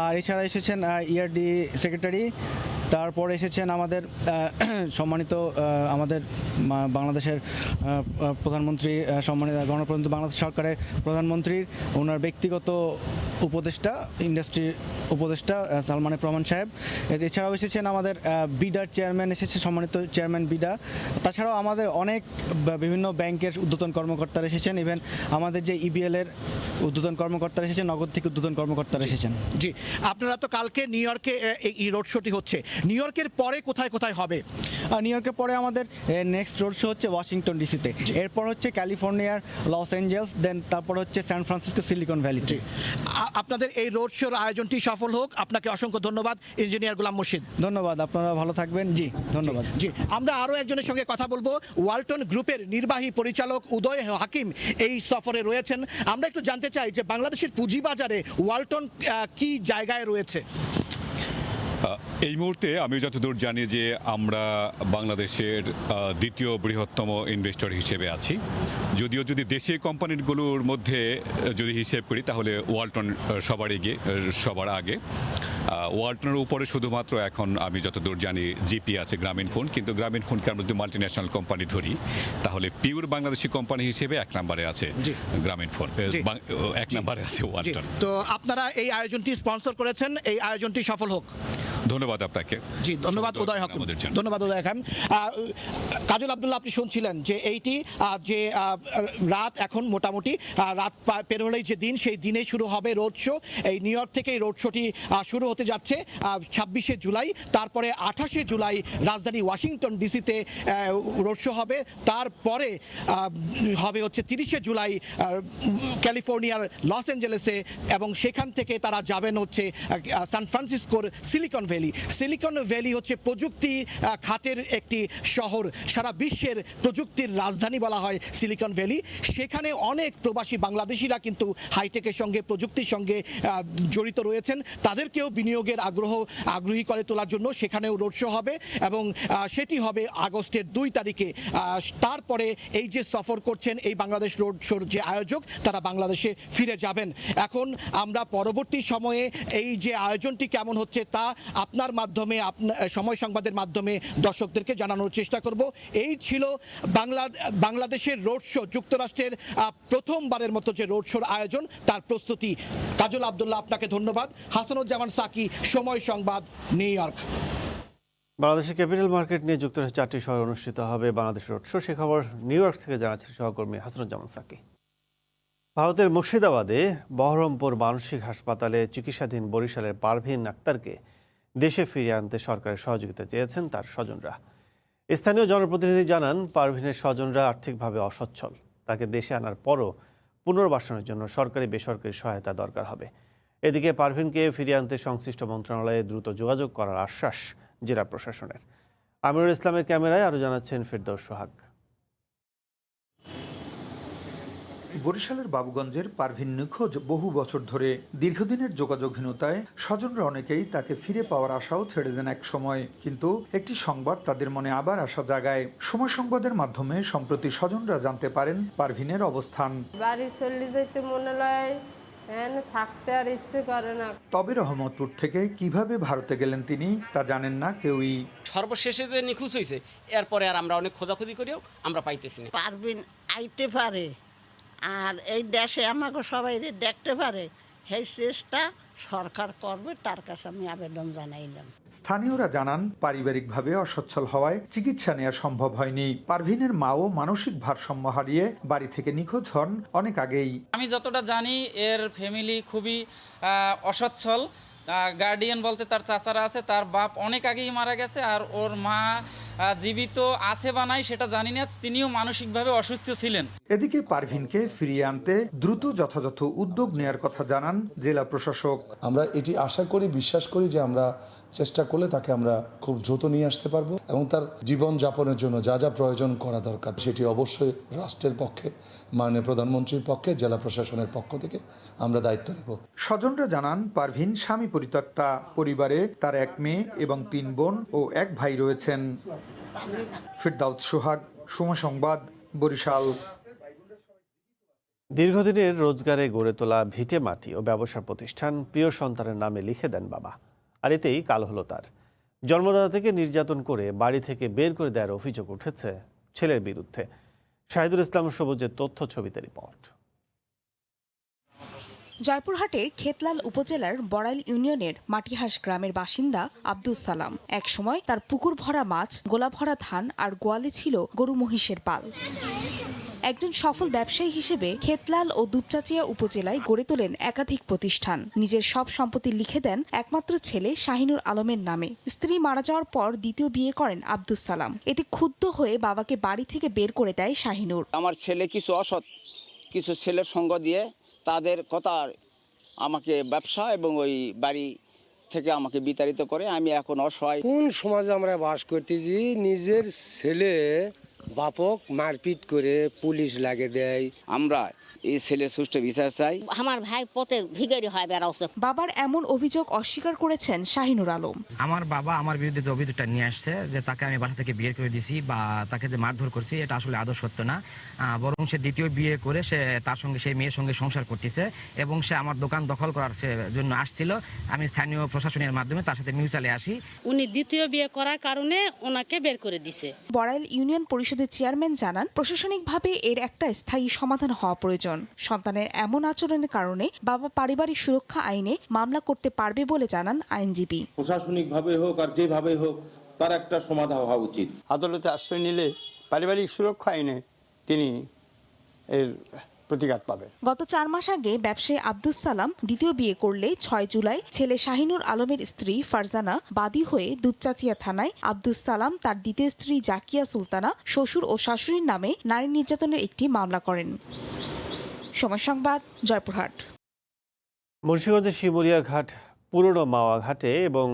আর এছাড়া এসেছেন ইআরডি সেক্রেটারি, তারপর এসেছেন আমাদের সম্মানিত আমাদের বাংলাদেশের প্রধানমন্ত্রী, সম্মানিত গণপ্রজাতন্ত্রী বাংলাদেশ সরকারের প্রধানমন্ত্রীর ওনার ব্যক্তিগত উপদেষ্টা, ইন্ডাস্ট্রির উপদেষ্টা সালমানের রহমান সাহেব। এছাড়াও এসেছেন আমাদের বিডার চেয়ারম্যান, এসেছে সম্মানিত চেয়ারম্যান বিডা। তাছাড়াও আমাদের অনেক বিভিন্ন ব্যাংকের ঊর্ধ্বতন কর্মকর্তারা এসেছেন, ইভেন আমাদের যে ইবিএল এর ঊর্ধ্বতন কর্মকর্তারা এসেছেন, নগদ থেকে ঊর্ধ্বতন কর্মকর্তারা এসেছেন। জি, আপনারা তো কালকে নিউ ইয়র্কে এই রোড শোটি হচ্ছে, নিউ ইয়র্কের পরে কোথায় কোথায় হবে? নিউ ইয়র্কের পরে আমাদের নেক্সট রোড শো হচ্ছে ওয়াশিংটন ডিসিতে, এরপর হচ্ছে ক্যালিফোর্নিয়ার লস অ্যাঞ্জেলস, দেন তারপর হচ্ছে সান ফ্রান্সিসকো সিলিকন ভ্যালিতে। আপনাদের এই রোড শোর আয়োজনটি সফল হোক। আপনাকে অসংখ্য ধন্যবাদ ইঞ্জিনিয়ার গোলাম মুর্শিদ। ধন্যবাদ, আপনারা ভালো থাকবেন। জি, ধন্যবাদ। জি, আমরা আরও একজনের সঙ্গে কথা বলবো। ওয়ালটন গ্রুপের নির্বাহী পরিচালক উদয় হাকিম এই সফরে রয়েছেন। আমরা একটু জানতে চাই যে বাংলাদেশের পুঁজিবাজারে ওয়ালটন কি জায়গায় রয়েছে? এই মুহূর্তে আমি যতদূর জানি যে আমরা বাংলাদেশের দ্বিতীয় বৃহত্তম ইনভেস্টর হিসেবে আছি। যদিও যদি দেশীয় কোম্পানিগুলোর মধ্যে যদি হিসেব করি তাহলে ওয়ালটন সবার আগে। ওয়ালটনের উপরে শুধুমাত্র এখন আমি যতদূর জানি জিপি আছে, গ্রামীণ ফোন, কিন্তু গ্রামীণ ফোনকে আমরা যদি মাল্টি ন্যাশনাল কোম্পানি ধরি তাহলে পিওর বাংলাদেশি কোম্পানি হিসেবে 1 নম্বরে আছে গ্রামীণ ফোন, 1 নম্বরে আছে ওয়ালটন। তো আপনারা এই আয়োজনটি স্পন্সর করেছেন, এই আয়োজনটি সফল হোক। ধন্যবাদ আপনাকে। জি, ধন্যবাদ উদয় হক। ধন্যবাদ উদয় খান। কাজল আব্দুল্লাহ, আপনি শুনছিলেন যে এইটি যে রাত এখন মোটামুটি রাত পের হলেই যে দিন, সেই দিনে শুরু হবে রোড শো। এই নিউ ইয়র্ক থেকে এই রোড শোটি শুরু হতে যাচ্ছে 26শে জুলাই, তারপরে 28শে জুলাই রাজধানী ওয়াশিংটন ডিসিতে রোড শো হবে, তারপরে হবে হচ্ছে 30শে জুলাই ক্যালিফোর্নিয়ার লস অ্যাঞ্জেলেসে, এবং সেখান থেকে তারা যাবেন হচ্ছে সান ফ্রান্সিসকোর সিলিকন ভ্যালি। সিলিকন ভ্যালি হচ্ছে প্রযুক্তি খাতের একটি শহর, সারা বিশ্বের প্রযুক্তির রাজধানী বলা হয় সিলিকন ভ্যালি। সেখানে অনেক প্রবাসী বাংলাদেশিরা কিন্তু হাইটেকের সঙ্গে, প্রযুক্তির সঙ্গে জড়িত রয়েছেন, তাদেরকেও বিনিয়োগের আগ্রহী করে তোলার জন্য সেখানেও রোড শো হবে, এবং সেটি হবে আগস্টের 2 তারিখে। তারপরে এই যে সফর করছেন এই বাংলাদেশ রোড শোর যে আয়োজক, তারা বাংলাদেশে ফিরে যাবেন। এখন আমরা পরবর্তী সময়ে এই যে আয়োজনটি কেমন হচ্ছে তা আপনার মাধ্যমে, সময় সংবাদের মাধ্যমে দর্শকদেরকে জানানোর চেষ্টা করব। এই ছিল বাংলাদেশের রোড শো, যুক্তরাষ্ট্রের প্রথমবারের মতো যে রোড শোর আয়োজন, তার প্রস্তুতি। কাজল আব্দুল্লাহ, আপনাকে ধন্যবাদ। হাসানুজ্জামান সাকি, সময় সংবাদ, নিউ ইয়র্ক। বাংলাদেশের ক্যাপিটাল মার্কেট নিয়ে যুক্তরাষ্ট্রের 4টি শহরে অনুষ্ঠিত হবে বাংলাদেশ রোড শো। সে খবর নিউ ইয়র্ক থেকে জানাচ্ছেন সহকর্মী হাসানুজ্জামান সাকি। ভারতের মুর্শিদাবাদে বহরমপুর মানসিক হাসপাতালে চিকিৎসাধীন বরিশালের পারভিন আক্তারকে দেশে ফিরিয়ে আনতে সরকারের সহযোগিতা চেয়েছেন তার স্বজনরা। স্থানীয় জনপ্রতিনিধি জানান, পারভিনের স্বজনরা আর্থিকভাবে অসচ্ছল। তাকে দেশে আনার পরও পুনর্বাসনের জন্য সরকারি বেসরকারি সহায়তা দরকার হবে। এদিকে পারভিনকে ফিরিয়ে আনতে সংশ্লিষ্ট মন্ত্রণালয়ে দ্রুত যোগাযোগ করার আশ্বাস জেলা প্রশাসনের। আমিরুল ইসলামের ক্যামেরায় আরও জানাচ্ছেন ফিরদৌস সোহাগ। বরিশালের বাবুগঞ্জের পারভিন নিখোঁজ বহু বছর ধরে। দীর্ঘদিনের যোগাযোগহীনতায় স্বজনরা অনেকেই তাকে ফিরে পাওয়ার আশাও ছেড়ে দেন এক সময়, কিন্তু একটি সংবাদ তাদের মনে আবার আশা জাগায়। সময় সংবাদের মাধ্যমে সম্প্রতি স্বজনরা জানতে পারেন পারভিনের অবস্থান। বাড়ি চলে যেতে মনে হয়, থাকতে আর ইচ্ছে করে না। তবে রহমতপুর থেকে কিভাবে ভারতে গেলেন তিনি তা জানেন না কেউই। সর্বশেষে যে নিখোঁজ হয়েছে, এরপরে আর আমরা অনেক খোঁজাখুঁজি করেও আমরা পাইতেছি না। পারভিন আইতে পারে আর এই দেশে আমাকে সবাই দেখতে পারে, সেই চেষ্টা সরকার করবে, তার কাছে আমি আবেদন জানাইলাম। স্থানীয়রা জানান, পারিবারিকভাবে অসচ্ছল হওয়ায় চিকিৎসা নেওয়া সম্ভব হয়নি। পারভিনের মাও মানসিক ভারসাম্য হারিয়ে বাড়ি থেকে নিখোঁজ হন অনেক আগেই। আমি যতটা জানি এর ফ্যামিলি খুবই অসচ্ছল। গার্ডিয়ান বলতে তার চাচারা আছে, তার বাপ অনেক আগেই মারা গেছে, আর ওর মা জীবিত আছে বা নাই সেটা জানি না, তিনিও মানসিকভাবে অসুস্থ ছিলেন। এদিকে পারভিনকে ফিরিয়ে আনতে দ্রুত যথাযথ উদ্যোগ নেয়ার কথা জানান জেলা প্রশাসক। আমরা এটি আশা করি, বিশ্বাস করি যে আমরা চেষ্টা করলে তাকে আমরা খুব দ্রুত নিয়ে আসতে পারবো, এবং তার জীবন যাপনের জন্য যা যা প্রয়োজন করা দরকার সেটি অবশ্যই রাষ্ট্রের পক্ষে, মাননীয় প্রধানমন্ত্রীর পক্ষে, জেলা প্রশাসনের পক্ষ থেকে আমরা দায়িত্ব নেব। স্বজনরা জানান, পারভিন স্বামী পরিত্যক্তা। পরিবারে তার 1 মেয়ে এবং 3 বোন ও 1 ভাই রয়েছেন। ফিরদৌস সোহাগ, সময় সংবাদ, বরিশাল। দীর্ঘদিনের রোজগারে গড়ে তোলা ভিটে মাটি ও ব্যবসা প্রতিষ্ঠান প্রিয় সন্তানের নামে লিখে দেন বাবা, আর এতেই কাল হলো তার। জন্মদাতা থেকে নির্যাতন করে বাড়ি থেকে বের করে দেওয়ার অভিযোগ উঠেছে ছেলের বিরুদ্ধে। শাহিদুল ইসলাম সবুজের তথ্য ছবিতে রিপোর্ট। জয়পুরহাটের খেতলাল উপজেলার বড়াইল ইউনিয়নের মাটিহাস গ্রামের বাসিন্দা আব্দুস সালাম। একসময় তার পুকুর ভরা মাছ, গোলা ভরা ধান আর গোয়ালে ছিল গরু মহিষের পাল। একজন সফল ব্যবসায়ী হিসেবে খেতলাল ও দুপচাচিয়া উপজেলায় গড়ে তোলেন একাধিক প্রতিষ্ঠান। নিজের সব সম্পত্তি লিখে দেন একমাত্র ছেলে শাহিনুর আলমের নামে। স্ত্রী মারা যাওয়ার পর দ্বিতীয় বিয়ে করেন আব্দুস সালাম। এতে ক্ষুব্ধ হয়ে বাবাকে বাড়ি থেকে বের করে দেয় শাহিনুর। আমার ছেলে কিছু অসৎ কিছু ছেলের সঙ্গ দিয়ে তাদের কথা আমাকে ব্যবসা এবং ওই বাড়ি থেকে আমাকে বিতাড়িত করে। আমি এখন অসহায়। কোন সমাজে আমরা বাস করতেছি, নিজের ছেলে ব্যাপক মারপিট করে পুলিশ লাগে দেয়। আমরা এই ছেলের সুষ্ঠু বিচার চাই। আমার ভাই পথে ভিখারি হয় বেড়াচ্ছে। বাবার এমন অভিযোগ অস্বীকার করেছেন শাহিনুর আলম। আমার বাবা আমার বিরুদ্ধে যে অভিযোগটা নিয়ে আসছে যে তাকে আমি বাসা থেকে বিয়ে করে দিয়েছি বা তাকে যে মারধর করছি, এটা আসলে আদৌ সত্য না। বরং সে দ্বিতীয় বিয়ে করে সে তার সঙ্গে সেই মেয়ের সঙ্গে সংসার করতেছে এবং সে আমার দোকান দখল করার জন্য আসছিল। আমি স্থানীয় প্রশাসনের মাধ্যমে তার সাথে মিউচুয়ালে আসি। উনি দ্বিতীয় বিয়ে করার কারণে ওনাকে বের করে দিছে। বড়াইল ইউনিয়ন পরিষদের চেয়ারম্যান জানান, প্রশাসনিকভাবে এর একটা স্থায়ী সমাধান হওয়া প্রয়োজন। সন্তানের এমন আচরণের কারণে বাবা পারিবারিক সুরক্ষা আইনে মামলা করতে পারবে বলে জানান আইনজীবী। প্রশাসনিকভাবে হোক আর যেভাবে হোক তার একটা সমাধান হওয়া উচিত। আদালতে আশ্রয় নিলে পারিবারিক সুরক্ষা আইনে তিনি এর প্রতিঘাত পাবে। গত 4 মাস আগে ব্যবসায়ী আব্দুস সালাম দ্বিতীয় বিয়ে করলে 6 জুলাই ছেলে শাহিনুর আলমের স্ত্রী ফারজানা বাদী হয়ে দুধচাচিয়া থানায় আব্দুস সালাম, তার দ্বিতীয় স্ত্রী জাকিয়া সুলতানা, শ্বশুর ও শাশুড়ির নামে নারী নির্যাতনের একটি মামলা করেন। সময় সংবাদ, জয়পুরহাট। মুন্সিগঞ্জের শিমুলিয়া ঘাট, পুরনো মাওয়া ঘাটে এবং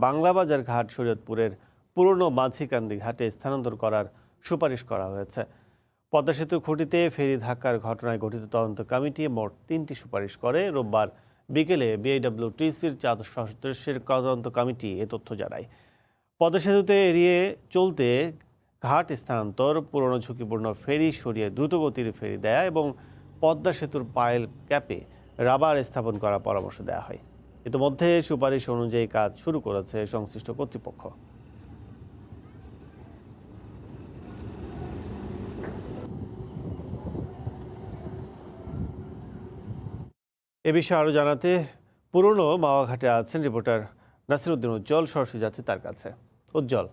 বাংলাবাজার ঘাট শরীয়তপুরের পুরনো মাঝিকান্দি ঘাটে স্থানান্তর করার সুপারিশ করা হয়েছে। পদ্মা সেতু খুঁটিতে ফেরি ধাক্কার ঘটনায় গঠিত তদন্ত কমিটি মোট 3টি সুপারিশ করে। রোববার বিকেলে বিআইডব্লিউটিসির 4 সদস্যের তদন্ত কমিটি এ তথ্য জানায়। পদ্মা সেতুতে এড়িয়ে চলতে ঘাট স্থানান্তর, পুরনো ঝুঁকিপূর্ণ ফেরি সরিয়ে দ্রুতগতির ফেরি দেয়া এবং পদ্মা সেতুর পাইল ক্যাপে রাবার স্থাপন করার পরামর্শ দেওয়া হয়। ইতিমধ্যে সুপারিশ অনুযায়ী কাজ শুরু করেছে সংশ্লিষ্ট কর্তৃপক্ষ। এ বিষয়ে আরও জানাতে পুরনো মাওয়া ঘাটে আছেন রিপোর্টার নাসিরউদ্দিন উজ্জ্বল। সরাসরি যাচ্ছে তার কাছে। উজ্জ্বল,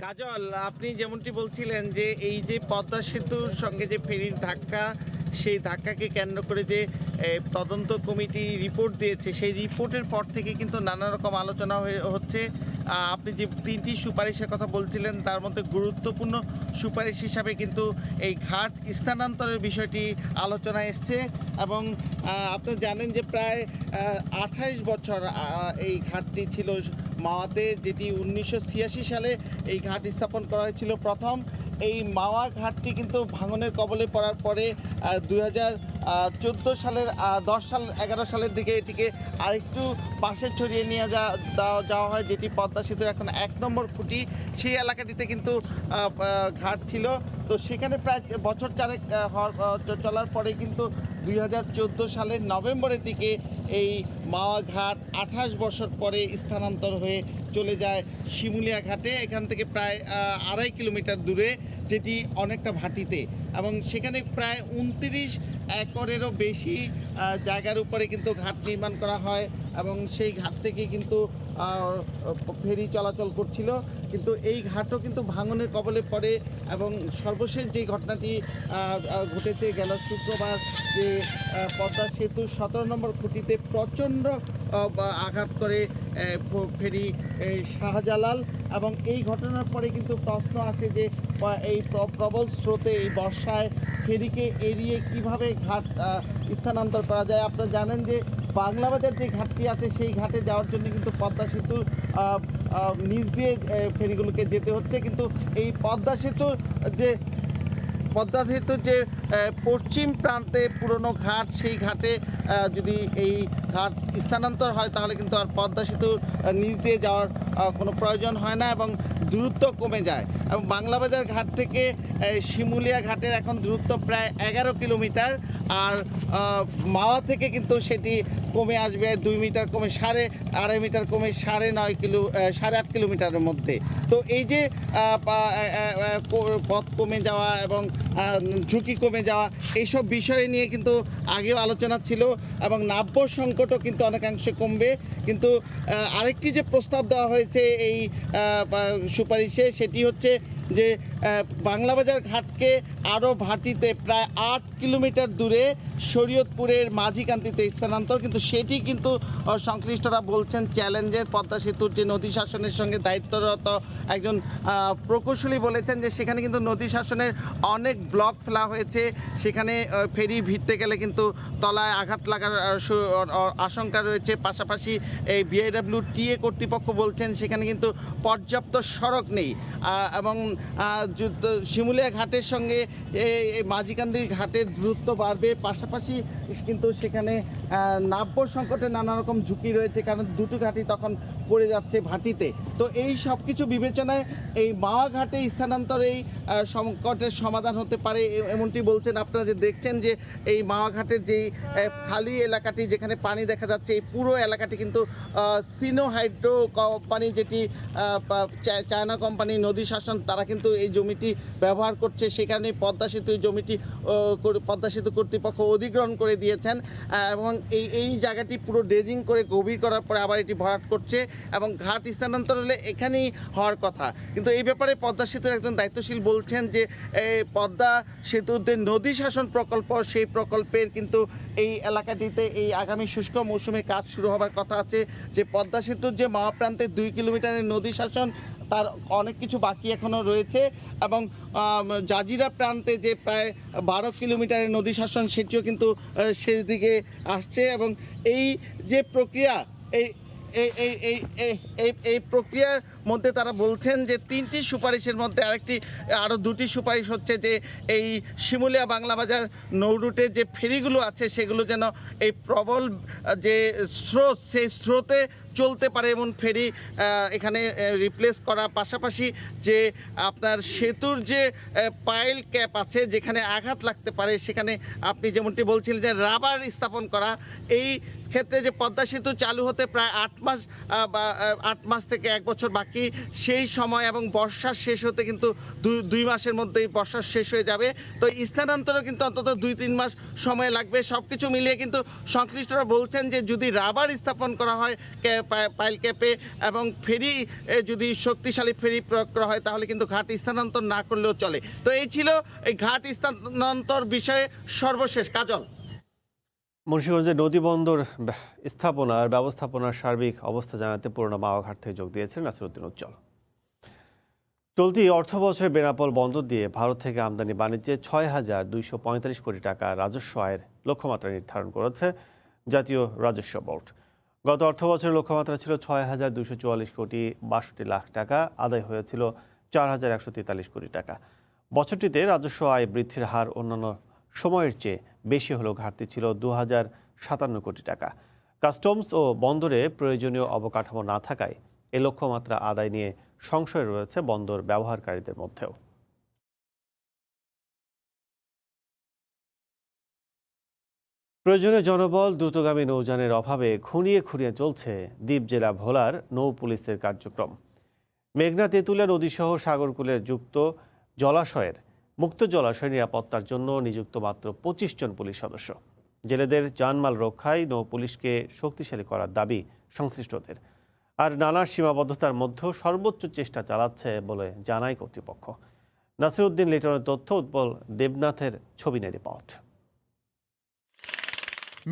কাজল, আপনি যেমনটি বলছিলেন যে এই যে পদ্মা সেতুর সঙ্গে যে ফেরির ধাক্কা, সেই ধাক্কাকে কেন্দ্র করে যে তদন্ত কমিটি রিপোর্ট দিয়েছে, সেই রিপোর্টের পর থেকে কিন্তু নানা রকম আলোচনা হচ্ছে। আপনি যে 3টি সুপারিশের কথা বলছিলেন তার মধ্যে গুরুত্বপূর্ণ সুপারিশ হিসাবে কিন্তু এই ঘাট স্থানান্তরের বিষয়টি আলোচনায় এসছে। এবং আপনি জানেন যে প্রায় 28 বছর এই ঘাটটি ছিল মাওয়াতে, যেটি 1986 সালে এই ঘাট স্থাপন করা হয়েছিল প্রথম। এই মাওয়া ঘাটটি কিন্তু ভাঙনের কবলে পড়ার পরে 2014 সালের 11 সালের দিকে এটিকে আরেকটু পাশে ছড়িয়ে নিয়ে যাওয়া হয়, যেটি পদ্মা সেতুর এখন 1 নম্বর খুঁটি, সেই এলাকাটিতে কিন্তু ঘাট ছিল। তো সেখানে প্রায় বছর 4 চলার পরে কিন্তু 2014 সালের নভেম্বরের দিকে এই মাওয়া ঘাট 28 বছর পরে স্থানান্তর হয়ে চলে যায় শিমুলিয়া ঘাটে, এখান থেকে প্রায় 2.5 কিলোমিটার দূরে, যেটি অনেকটা ভাটিতে। এবং সেখানে প্রায় 29 একরেরও বেশি জায়গার উপরে কিন্তু ঘাট নির্মাণ করা হয় এবং সেই ঘাট থেকে কিন্তু ফেরি চলাচল করছিল। কিন্তু এই ঘাটও কিন্তু ভাঙনের কবলে পড়ে এবং সর্বশেষ যে ঘটনাটি ঘটেছে গেল শুক্রবার, যে পদ্মা সেতুর 17 নম্বর খুঁটিতে প্রচণ্ড আঘাত করে ফেরি শাহজালাল। এবং এই ঘটনার পরে কিন্তু প্রশ্ন আসে যে এই প্রবল স্রোতে এই বর্ষায় ফেরিকে এড়িয়ে কিভাবে ঘাট স্থানান্তর করা যায়। আপনারা জানেন যে বাংলাবাজার যে ঘাটটি আছে সেই ঘাটে যাওয়ার জন্য কিন্তু পদ্মা সেতুর নিচ দিয়ে ফেরিগুলোকে যেতে হচ্ছে। কিন্তু এই পদ্মা সেতুর যে পশ্চিম প্রান্তে পুরনো ঘাট, সেই ঘাটে যদি এই ঘাট স্থানান্তর হয় তাহলে কিন্তু আর পদ্মা সেতুর নিচ দিয়ে যাওয়ার কোনো প্রয়োজন হয় না এবং দূরত্ব কমে যায়। এবং বাংলাবাজার ঘাট থেকে শিমুলিয়া ঘাটের এখন দূরত্ব প্রায় 11 কিলোমিটার, আর মাওয়া থেকে কিন্তু সেটি কমে আসবে 2 মিটার, কমে 2.5 মিটার, কমে 8.5 কিলোমিটারের মধ্যে। তো এই যে পথ কমে যাওয়া এবং ঝুঁকি কমে যাওয়া, এইসব বিষয় নিয়ে কিন্তু আগেও আলোচনা ছিল এবং নাব্য সংকটও কিন্তু অনেকাংশে কমবে। কিন্তু আরেকটি যে প্রস্তাব দেওয়া হয়েছে এই সুপারিশে, সেটি হচ্ছে যে বাংলাবাজার ঘাটকে আরও ভাটিতে প্রায় 8 কিলোমিটার দূরে শরীয়তপুরের মাঝিকান্দিতে স্থানান্তর, কিন্তু সেটি কিন্তু সংশ্লিষ্টরা বলছেন চ্যালেঞ্জের। পদ্মা সেতুর যে নদী শাসনের সঙ্গে দায়িত্বরত একজন প্রকৌশলী বলেছেন যে সেখানে কিন্তু নদী শাসনের অনেক ব্লক ফেলা হয়েছে, সেখানে ফেরি ভিড়তে গেলে কিন্তু তলায় আঘাত লাগার আশঙ্কা রয়েছে। পাশাপাশি এই BIWTA কর্তৃপক্ষ বলছেন সেখানে কিন্তু পর্যাপ্ত সড়ক নেই এবং শিমুলিয়া ঘাটের সঙ্গে এই মাঝিকান্দি ঘাটের দূরত্ব বাড়বে। পাশাপাশি কিন্তু সেখানে নাব্য সংকটের নানা রকম ঝুঁকি রয়েছে, কারণ দুটো ঘাটি তখন পড়ে যাচ্ছে ভাটিতে। তো এই সব কিছু বিবেচনায় এই মাওয়া ঘাটে স্থানান্তর এই সংকটের সমাধান হতে পারে এমনটি বলছেন। আপনারা যে দেখছেন যে এই মাওয়া ঘাটের যেই খালি এলাকাটি যেখানে পানি দেখা যাচ্ছে, এই পুরো এলাকাটি কিন্তু সিনো হাইড্রো কোম্পানি, যেটি চায়না কোম্পানি নদী শাসন, তারা কিন্তু এই জমিটি ব্যবহার করছে। সেই কারণে পদ্মা সেতু জমিটি পদ্মা সেতু কর্তৃপক্ষ অধিগ্রহণ করে দিয়েছেন এবং এই জায়গাটি পুরো ড্রেজিং করে গভীর করার পরে আবার এটি ভরাট করছে এবং ঘাট স্থানান্তর হলে এখানেই হওয়ার কথা। কিন্তু এই ব্যাপারে পদ্মা সেতুর একজন দায়িত্বশীল বলছেন যে পদ্মা সেতুর যে নদী শাসন প্রকল্প, সেই প্রকল্পের কিন্তু এই এলাকাটিতে এই আগামী শুষ্ক মৌসুমে কাজ শুরু হবার কথা আছে। যে পদ্মা সেতুর যে মাওয়া প্রান্তে 2 কিলোমিটারের নদী শাসন, তার অনেক কিছু বাকি এখনও রয়েছে এবং জাজিরা প্রান্তে যে প্রায় 12 কিলোমিটারের নদী শাসন, সেটিও কিন্তু শেষ দিকে আসছে এবং এই যে প্রক্রিয়া এই প্রক্রিয়ার মধ্যে তারা বলছেন যে 3টি সুপারিশের মধ্যে আরও 2টি সুপারিশ হচ্ছে যে এই শিমুলিয়া বাংলাবাজার নৌ রুটে যে ফেরিগুলো আছে সেগুলো যেন এই প্রবল যে স্রোত, সেই স্রোতে চলতে পারে এমন ফেরি এখানে রিপ্লেস করা। পাশাপাশি যে আপনার সেতুর যে পাইল ক্যাপ আছে যেখানে আঘাত লাগতে পারে, সেখানে আপনি যেমনটি বলছিলেন যে রাবার স্থাপন করা। এই ক্ষেত্রে যে পদ্মা সেতু চালু হতে প্রায় 8 মাস থেকে 1 বছর বাকি, সেই সময় এবং বর্ষা শেষ হতে কিন্তু 2 মাসের মধ্যেই বর্ষা শেষ হয়ে যাবে। তো স্থানান্তরও কিন্তু অন্তত 2-3 মাস সময় লাগবে। সব কিছু মিলিয়ে কিন্তু সংশ্লিষ্টরা বলছেন যে যদি রাবার স্থাপন করা হয় পাইল ক্যাপে এবং ফেরি যদি শক্তিশালী ফেরি প্রয়োগ করা হয়, তাহলে কিন্তু ঘাট স্থানান্তর না করলেও চলে। তো এই ছিল এই ঘাট স্থানান্তর বিষয়ে সর্বশেষ। কাজল। মুন্সিগঞ্জে নদী বন্দর স্থাপনার ব্যবস্থাপনার সার্বিক অবস্থা জানাতে পুরোনো মাওয়া ঘাট থেকে যোগ দিয়েছেন নাসিরউদ্দিন উজ্জ্বল। চলতি অর্থ বছরে বেনাপোল বন্দর দিয়ে ভারত থেকে আমদানি বাণিজ্যে 6,245 কোটি টাকা রাজস্ব আয়ের লক্ষ্যমাত্রা নির্ধারণ করেছে জাতীয় রাজস্ব বোর্ড। গত অর্থ বছরের লক্ষ্যমাত্রা ছিল 6,244 কোটি 62 লাখ টাকা, আদায় হয়েছিল 4,143 কোটি টাকা। বছরটিতে রাজস্ব আয় বৃদ্ধির হার অন্যান্য সময়ের চেয়ে বেশি হলেও ঘাটতি ছিল 2,057 কোটি টাকা। কাস্টমস ও বন্দরে প্রয়োজনীয় অবকাঠামো না থাকায় এ লক্ষ্যমাত্রা আদায় নিয়ে সংশয় রয়েছে বন্দর ব্যবহারকারীদের মধ্যেও। প্রয়োজনীয় জনবল, দ্রুতগামী নৌযানের অভাবে খুঁড়িয়ে চলছে দ্বীপ জেলা ভোলার নৌ পুলিশের কার্যক্রম। মেঘনা তেঁতুলিয়া নদীসহ সাগরকূলের যুক্ত জলাশয়ের মুক্ত জলাশয় নিরাপত্তার জন্য নিযুক্ত মাত্র 25 জন পুলিশ সদস্য। জেলেদের জানমাল রক্ষায় নৌ পুলিশকে শক্তিশালী করার দাবি সংশ্লিষ্টদের, আর নানা সীমাবদ্ধতার মধ্যেও সর্বোচ্চ চেষ্টা চালাচ্ছে বলে জানায় কর্তৃপক্ষ। নাসিরউদ্দিন লিটনের তথ্য, উৎপল দেবনাথের ছবি নিয়ে রিপোর্ট।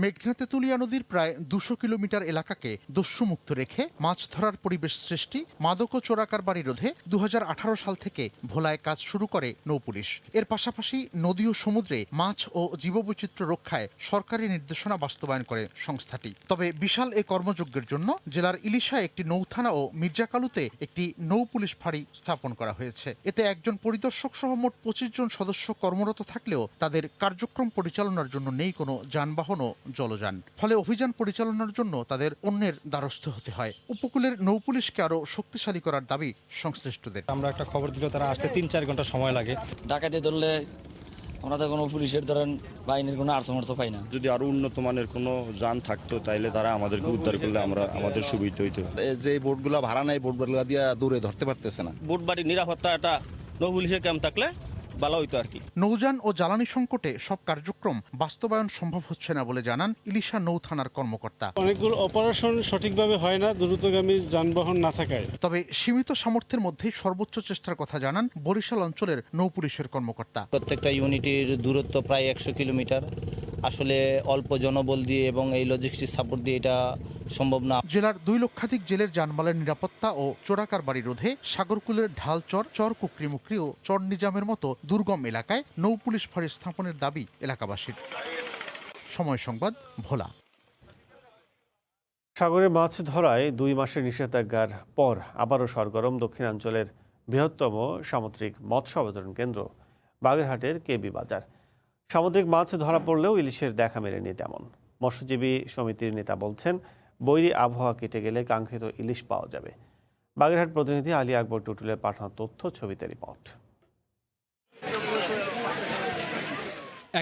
মেঘনা তেঁতুলিয়া নদীর প্রায় 200 কিলোমিটার এলাকাকে দস্যুমুক্ত রেখে মাছ ধরার পরিবেশ সৃষ্টি, মাদক ও চোরাকারবারি রোধে 2018 সাল থেকে ভোলায় কাজ শুরু করে নৌপুলিশ। এর পাশাপাশি নদী ও সমুদ্রে মাছ ও জীববৈচিত্র্য রক্ষায় সরকারি নির্দেশনা বাস্তবায়ন করে সংস্থাটি। তবে বিশাল এই কর্মযজ্ঞের জন্য জেলার ইলিশায় একটি নৌথানা ও মির্জাকালুতে একটি নৌ পুলিশ ফাঁড়ি স্থাপন করা হয়েছে। এতে একজন পরিদর্শক সহ মোট 25 জন সদস্য কর্মরত থাকলেও তাদের কার্যক্রম পরিচালনার জন্য নেই কোনো যানবাহন ও জলযান। ফলে অভিযান পরিচালনার জন্য তাদের অন্যের দ্বারস্থ হতে হয়। উপকূলের নৌপুলিশকে আরো শক্তিশালী করার দাবি সংশ্লিষ্টদের। আমরা একটা খবর দিলে তারা আসতে 3-4 ঘন্টা সময় লাগে। ডাকাতি ধরলে আমরা তো কোনো পুলিশের ধরেন বাহিনীর কোনো আর্স পাই না। যদি আরো উন্নত মানের কোনো যান থাকতো তাইলে তারা আমাদেরকে উদ্ধার করলে আমাদের সুবিধা হইতো। যে বোটগুলো ভাড়া নেয়, বোটগুলো দিয়ে দূরে ধরতে পারতেছে না। বোট বাড়ির নিরাপত্তা একটা নৌ পুলিশের ক্যাম্প থাকলে ভালো হইতো আর কি। নৌযান ও জ্বালানি সংকটে সব কার্যক্রম বাস্তবায়ন সম্ভব হচ্ছে না বলে জানান ইলিশা নৌ থানার কর্মকর্তা। অনেকগুলো অপারেশন সঠিকভাবে হয় না দ্রুতগামী যানবাহন না থাকায়। তবে সীমিত সামর্থ্যের মধ্যেই সর্বোচ্চ চেষ্টার কথা জানান বরিশাল অঞ্চলের নৌ পুলিশের কর্মকর্তা। প্রত্যেকটা ইউনিটের দূরত্ব প্রায় 100 কিলোমিটার। আসলে অল্প জনবল দিয়ে এবং এই লজিস্টিক সাপোর্ট দিয়ে এটা সম্ভব না। জেলার 2 লক্ষাধিক জেলের জানমালের নিরাপত্তা ও চোরাকারবারি রোধে সাগরকুলের ঢালচর, চর কুকরিমুকরি ও চর নিজামের মতো দুর্গম এলাকায় নৌ পুলিশ ফাঁড়ি স্থাপনের দাবি এলাকাবাসীর। সময় সংবাদ, ভোলা। সাগরে মাছ ধরায় 2 মাসের নিষেধাজ্ঞার পর আবারও সরগরম দক্ষিণাঞ্চলের বৃহত্তম সামুদ্রিক মৎস্য অবতরণ কেন্দ্র বাগেরহাটের কেবি বাজার। সামুদ্রিক মাছ ধরা পড়লেও ইলিশের দেখা মেলেনি তেমন। মৎস্যজীবী সমিতির নেতা বলছেন, বৈরী আবহাওয়া কেটে গেলে কাঙ্ক্ষিত ইলিশ পাওয়া যাবে। বাগেরহাট প্রতিনিধি আলী আকবর টুটুলের পাঠানো তথ্য, ছবিতে রিপোর্ট।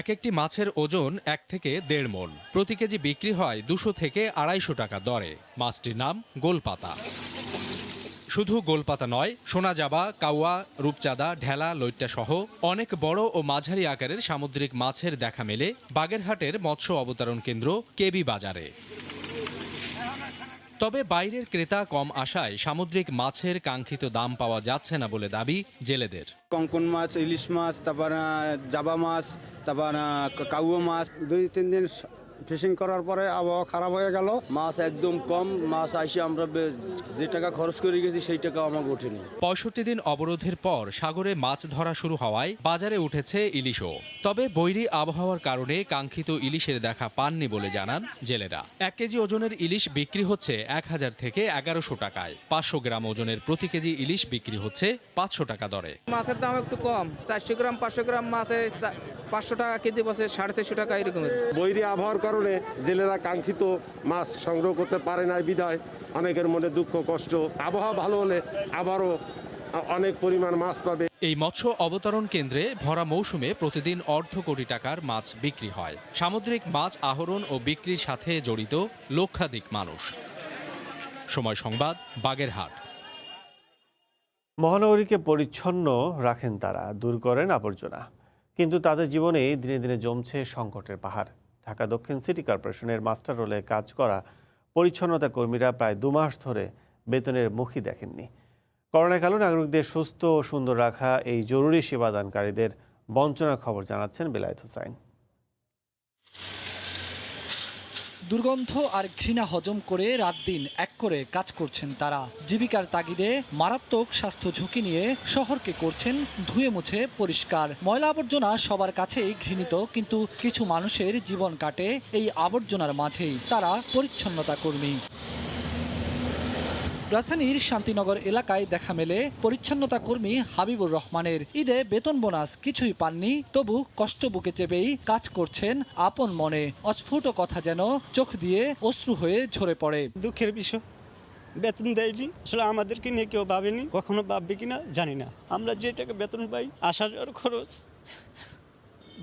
এক একটি মাছের ওজন 1 থেকে 1.5 মণ। প্রতি কেজি বিক্রি হয় 200 থেকে 250 টাকা দরে। মাছটির নাম গোলপাতা। শুধু গোলপাতা নয়, সোনাজাবা, কাউয়া, রূপচাঁদা, ঢেলা, লৈট্টা সহ অনেক বড় ও মাঝারি আকারের সামুদ্রিক মাছের দেখা মেলে বাগেরহাটের মৎস্য অবতরণ কেন্দ্র কেবি বাজারে। তবে বাইরের ক্রেতা কম আসায় সামুদ্রিক মাছের কাঙ্ক্ষিত দাম পাওয়া যাচ্ছে না বলে দাবি জেলেদের। কঙ্কন মাছ, ইলিশ মাছ, তারপর জাবা মাছ, তারপর কাউয়া মাছ 2-3 দিন ফিশিং করার পরে আবহাওয়া খারাপ হয়ে গেল, মাছ একদম কম। মাছ আইসে আমরা যে টাকা খরচ করে গেছি সেই টাকা আমাকে ওঠেনি। 65 দিন অবরোধের পর সাগরে মাছ ধরা শুরু হওয়ায় বাজারে উঠেছে ইলিশও। তবে বৈরী আবহাওয়ার কারণে কাঙ্ক্ষিত ইলিশের দেখা পাননি বলে জানান জেলেরা। 1 কেজি ওজনের ইলিশ বিক্রি হচ্ছে 1000 থেকে 1100 টাকায়। 500 গ্রাম ওজনের প্রতি কেজি ইলিশ বিক্রি হচ্ছে 500 টাকা দরে। মাছের দাম একটু কম, 400 গ্রাম 500 গ্রাম মাছে 500 টাকা কেজি, বসে 450 টাকা এরকমের। বৈরী আবহাওয়ার কারণে জেলেরা কাঙ্ক্ষিত মাছ সংগ্রহ করতে পারে না বিধায় অনেকের মনে দুঃখ কষ্ট। আবহাওয়া ভালো হলে আবারও অনেক পরিমাণ মাছ পাবে। এই মৎস্য অবতরণ কেন্দ্রে ভরা মৌসুমে প্রতিদিন 250 কোটি টাকার মাছ বিক্রি হয়। সামুদ্রিক মাছ আহরণ ও বিক্রির সাথে জড়িত লক্ষাধিক মানুষ। সময় সংবাদ, বাগেরহাট। মহানগরীকে পরিচ্ছন্ন রাখেন তারা, দূর করেন আবর্জনা, কিন্তু তাদের জীবনে দিনে দিনে জমছে সংকটের পাহাড়। ঢাকা দক্ষিণ সিটি কর্পোরেশনের মাস্টার রোলে কাজ করা পরিচ্ছন্নতা কর্মীরা প্রায় 2 মাস ধরে বেতনের মুখই দেখেননি। করোনাকালে নাগরিকদের সুস্থ ও সুন্দর রাখা এই জরুরি সেবাদানকারীদের বঞ্চনার খবর জানাচ্ছেন বেলায়েত হোসাইন। দুর্গন্ধ আর ঘৃণা হজম করে রাত দিন এক করে কাজ করছেন তারা। জীবিকার তাগিদে মারাত্মক স্বাস্থ্য ঝুঁকি নিয়ে শহরকে করছেন ধুয়ে মুছে পরিষ্কার। ময়লা আবর্জনা সবার কাছেই ঘৃণিত, কিন্তু কিছু মানুষের জীবন কাটে এই আবর্জনার মাঝেই। তারা পরিচ্ছন্নতা কর্মী। রাজধানীর শান্তিনগর এলাকায় দেখা মেলে পরিচ্ছন্নতা কর্মী হাবিবুর রহমানের। ঈদে বেতন বোনাস কিছুই পাননি, তবু কষ্ট বুকে চেপেই কাজ করছেন আপন মনে। অস্ফুট কথা যেন চোখ দিয়ে অশ্রু হয়ে ঝরে পড়ে। দুঃখের বিষয়, বেতন দেয়নি। আসলে আমাদেরকে নিয়ে কেউ ভাবেনি, কখনো ভাববে কিনা জানি না। আমরা যে টাকা বেতন পাই, আসা যাওয়ার খরচ,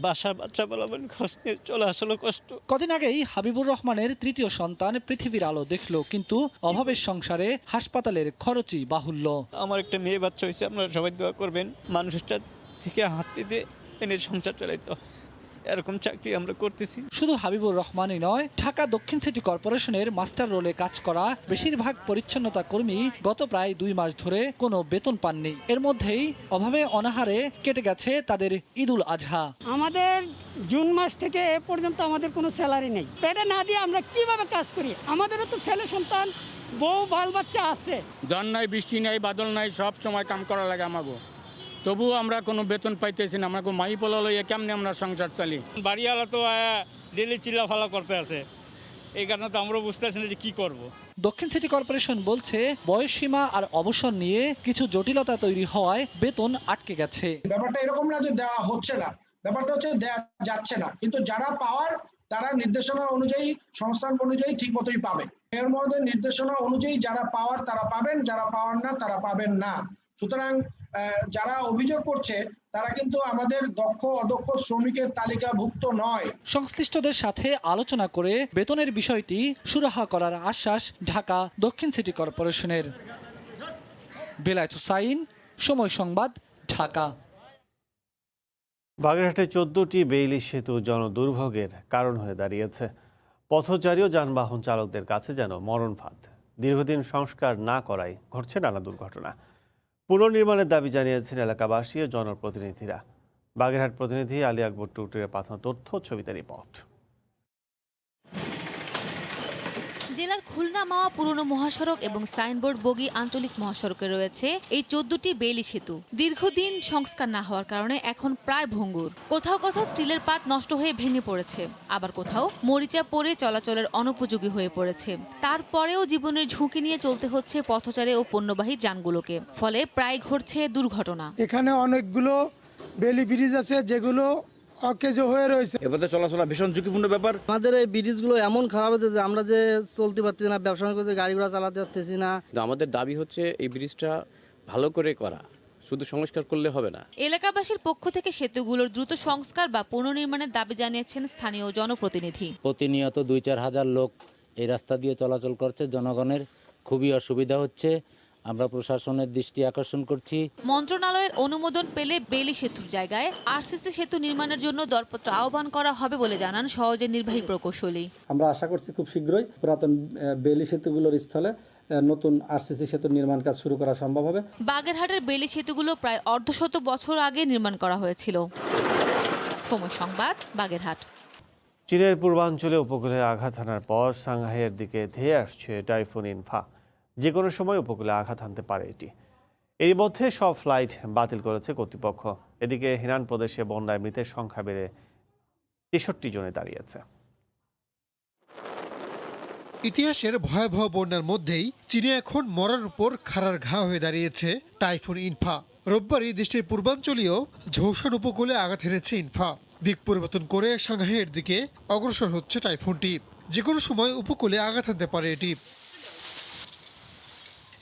বাসার বাচ্চা বলাবেন খরচ নিয়ে চলে আসলে কষ্ট। কদিন আগেই হাবিবুর রহমানের 3য় সন্তান পৃথিবীর আলো দেখলো, কিন্তু অভাবের সংসারে হাসপাতালের খরচই বাহুল্য। আমার একটা মেয়ে বাচ্চা হয়েছে, আপনারা সবাই দোয়া করবেন। মানুষটা থেকে হাত পেতে এনে সংসার চালাইতে হয়, এরকম চাকরি আমরা করতেছি। শুধু হাবিবুর রহমানই নয়, ঢাকা দক্ষিণ সিটি কর্পোরেশনের মাস্টার রোলে কাজ করা বেশিরভাগ পরিচ্ছন্নতা কর্মী গত প্রায় 2 মাস ধরে কোনো বেতন পাননি। এর মধ্যেই অভাবে অনাহারে কেটে গেছে তাদের ঈদুল আজহা। আমাদের জুন মাস থেকে এ পর্যন্ত আমাদের কোনো স্যালারি নেই। পেটে না দিয়ে আমরা কিভাবে কাজ করি? আমাদেরও তো ছেলে সন্তান, বউ বাল বাচ্চা আছে। জন নাই, বৃষ্টি নাই, বাদল নাই, সব সময় কাম করা লাগে আমাগো, তবুও আমরা কোনো বেতন পাইতেছি না। আমরা মাই পোলা লইয়া কেমনে আমরা সংসার চালি? বাড়িওয়ালা তো ডেলি চিল্লা ফালা করতে আছে, এই কারণে তো আমরা বুঝতেছি না যে কি করব। দক্ষিণ সিটি কর্পোরেশন বলছে বয়সসীমা আর অবসর নিয়ে কিছু জটিলতা তৈরি হওয়ায় বেতন আটকে গেছে। ব্যাপারটা এরকম না যে দেওয়া হচ্ছে না, ব্যাপারটা হচ্ছে দেওয়া যাচ্ছে না, কিন্তু যারা পাওয়ার তারা নির্দেশনা অনুযায়ী, সংস্থান অনুযায়ী ঠিক মতোই পাবে। এর মধ্যে নির্দেশনা অনুযায়ী যারা পাওয়ার তারা পাবেন, যারা পাওয়ার না তারা পাবেন না। সুতরাং যারা অভিযোগ করছে তারা কিন্তু আমাদের দক্ষ অদক্ষ শ্রমিকের তালিকাভুক্ত নয়। সংশ্লিষ্টদের সাথে আলোচনা করে বেতনের বিষয়টি সুরাহা করার আশ্বাস ঢাকা দক্ষিণ সিটি কর্পোরেশনের। বেলায়েত হোসাইন, সময় সংবাদ, ঢাকা। বাগেরহাটে 14টি বেইলি সেতু জনদুর্ভোগের কারণ হয়ে দাঁড়িয়েছে। পথচারী ও যানবাহন চালকদের কাছে যেন মরণ ফাঁদ। দীর্ঘদিন সংস্কার না করায় ঘটছে নানা দুর্ঘটনা। পুনর্নির্মাণের দাবি জানিয়েছেন এলাকাবাসী ও জনপ্রতিনিধিরা। বাগেরহাট প্রতিনিধি আলী আকবর টুকটুরে পাঠানো তথ্য, ছবিতে রিপোর্ট। জেলার খুলনা মাওয়া পুরনো মহাসড়ক এবং সাইনবোর্ড বগি আঞ্চলিক মহাসড়কে রয়েছে এই 14টি বেইলি সেতু। দীর্ঘদিন সংস্কার না হওয়ার কারণে এখন প্রায় ভঙ্গুর। কোথাও কোথাও স্টিলের পাত নষ্ট হয়ে ভেঙে পড়েছে, আবার কোথাও মরিচা পড়ে চলাচলের অনুপযোগী হয়ে পড়েছে। তারপরেও জীবনের ঝুঁকি নিয়ে চলতে হচ্ছে পথচারী ও পণ্যবাহী যানগুলোকে, ফলে প্রায় ঘটছে দুর্ঘটনা। এখানে অনেকগুলো বেলি ব্রিজ আছে যেগুলো অকেজো হয়ে রয়েছে। এবারে চলাচল ভীষণ ঝুঁকিপূর্ণ ব্যাপার। আমাদের এই ব্রিজগুলো এমন খারাপ হচ্ছে যে আমরা যে চলতে পারতেছি না, ব্যবসা করতে গাড়ি ঘোড়া চালাতে পারতেছি না। আমাদের দাবি হচ্ছে এই ব্রিজটা ভালো করে করা, শুধু সংস্কার করলে হবে না। এলাকাবাসীর পক্ষ থেকে সেতুগুলোর দ্রুত সংস্কার বা পুনর্নির্মাণের দাবি জানিয়েছেন স্থানীয় জনপ্রতিনিধি। প্রতিনিয়ত 2-4 হাজার লোক এই রাস্তা দিয়ে চলাচল করছে, জনগণের খুবই অসুবিধা হচ্ছে। আমরা প্রশাসনের দৃষ্টি আকর্ষণ করছি। মন্ত্রণালয়ের অনুমোদন পেলে বেইলি সেতুর জায়গায় আরসিসি সেতু নির্মাণের জন্য দরপত্র আহ্বান করা হবে বলে জানান সহজের নির্বাহী প্রকৌশলী। আমরা আশা করছি খুব শীঘ্রই পুরাতন বেইলি সেতুগুলোর স্থলে নতুন আরসিসি সেতুর নির্মাণ কাজ শুরু করা সম্ভব হবে। বাগেরহাটের বেইলি সেতুগুলো প্রায় অর্ধশত বছর আগে নির্মাণ করা হয়েছিল। সময় সংবাদ, বাগেরহাট। চীনের পূর্বাঞ্চলে উপকূলে আঘাত হানার পর সাংহাইয়ের দিকে ধেয়ে আসছে টাইফুন ইনফা। যে কোনো সময় উপকূলে আঘাত হানতে পারে এটি। এর মধ্যে সব ফ্লাইট বাতিল করেছে কর্তৃপক্ষ। এদিকে হিনান প্রদেশে বন্যায় মৃতের সংখ্যা বেড়ে 63 জনে দাঁড়িয়েছে। ইতিহাসের ভয়াবহ বন্যার মধ্যেই চীনে এখন মরার উপর খাড়ার ঘা হয়ে দাঁড়িয়েছে টাইফুন ইনফা। রোববারই দেশটির পূর্বাঞ্চলীয় ঝৌসান উপকূলে আঘাত হেনেছে ইনফা। দিক পরিবর্তন করে সাংহাইয়ের দিকে অগ্রসর হচ্ছে টাইফুনটি। যে কোনো সময় উপকূলে আঘাত হানতে পারে এটি।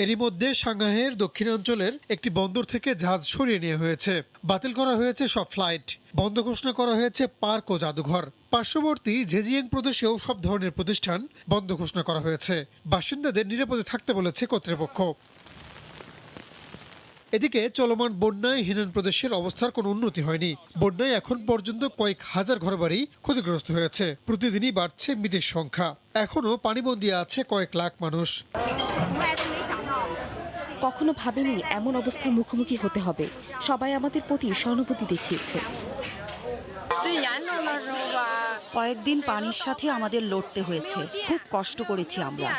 এরই মধ্যে সাংহাইয়ের দক্ষিণাঞ্চলের একটি বন্দর থেকে জাহাজ সরিয়ে নেওয়া হয়েছে। বাতিল করা হয়েছে সব ফ্লাইট। বন্ধ ঘোষণা করা হয়েছে পার্ক ও জাদুঘর। পার্শ্ববর্তী জেজিয়াং প্রদেশেও সব ধরনের প্রতিষ্ঠান বন্ধ ঘোষণা করা হয়েছে। বাসিন্দাদের নিরাপদে থাকতে বলেছে কর্তৃপক্ষ। এদিকে চলমান বন্যায় হিনান প্রদেশের অবস্থার কোনো উন্নতি হয়নি। বন্যায় এখন পর্যন্ত কয়েক হাজার ঘরবাড়ি ক্ষতিগ্রস্ত হয়েছে। প্রতিদিনই বাড়ছে মৃতের সংখ্যা। এখনো পানিবন্দী আছে কয়েক লাখ মানুষ। কখনো ভাবিনি এমন অবস্থার মুখোমুখি হতে হবে। সবাই আমাদের প্রতি সহানুভূতি দেখিয়েছে। কয়েকদিন পানির সাথে আমাদের লড়তে হয়েছে, খুব কষ্ট করেছি আমরা।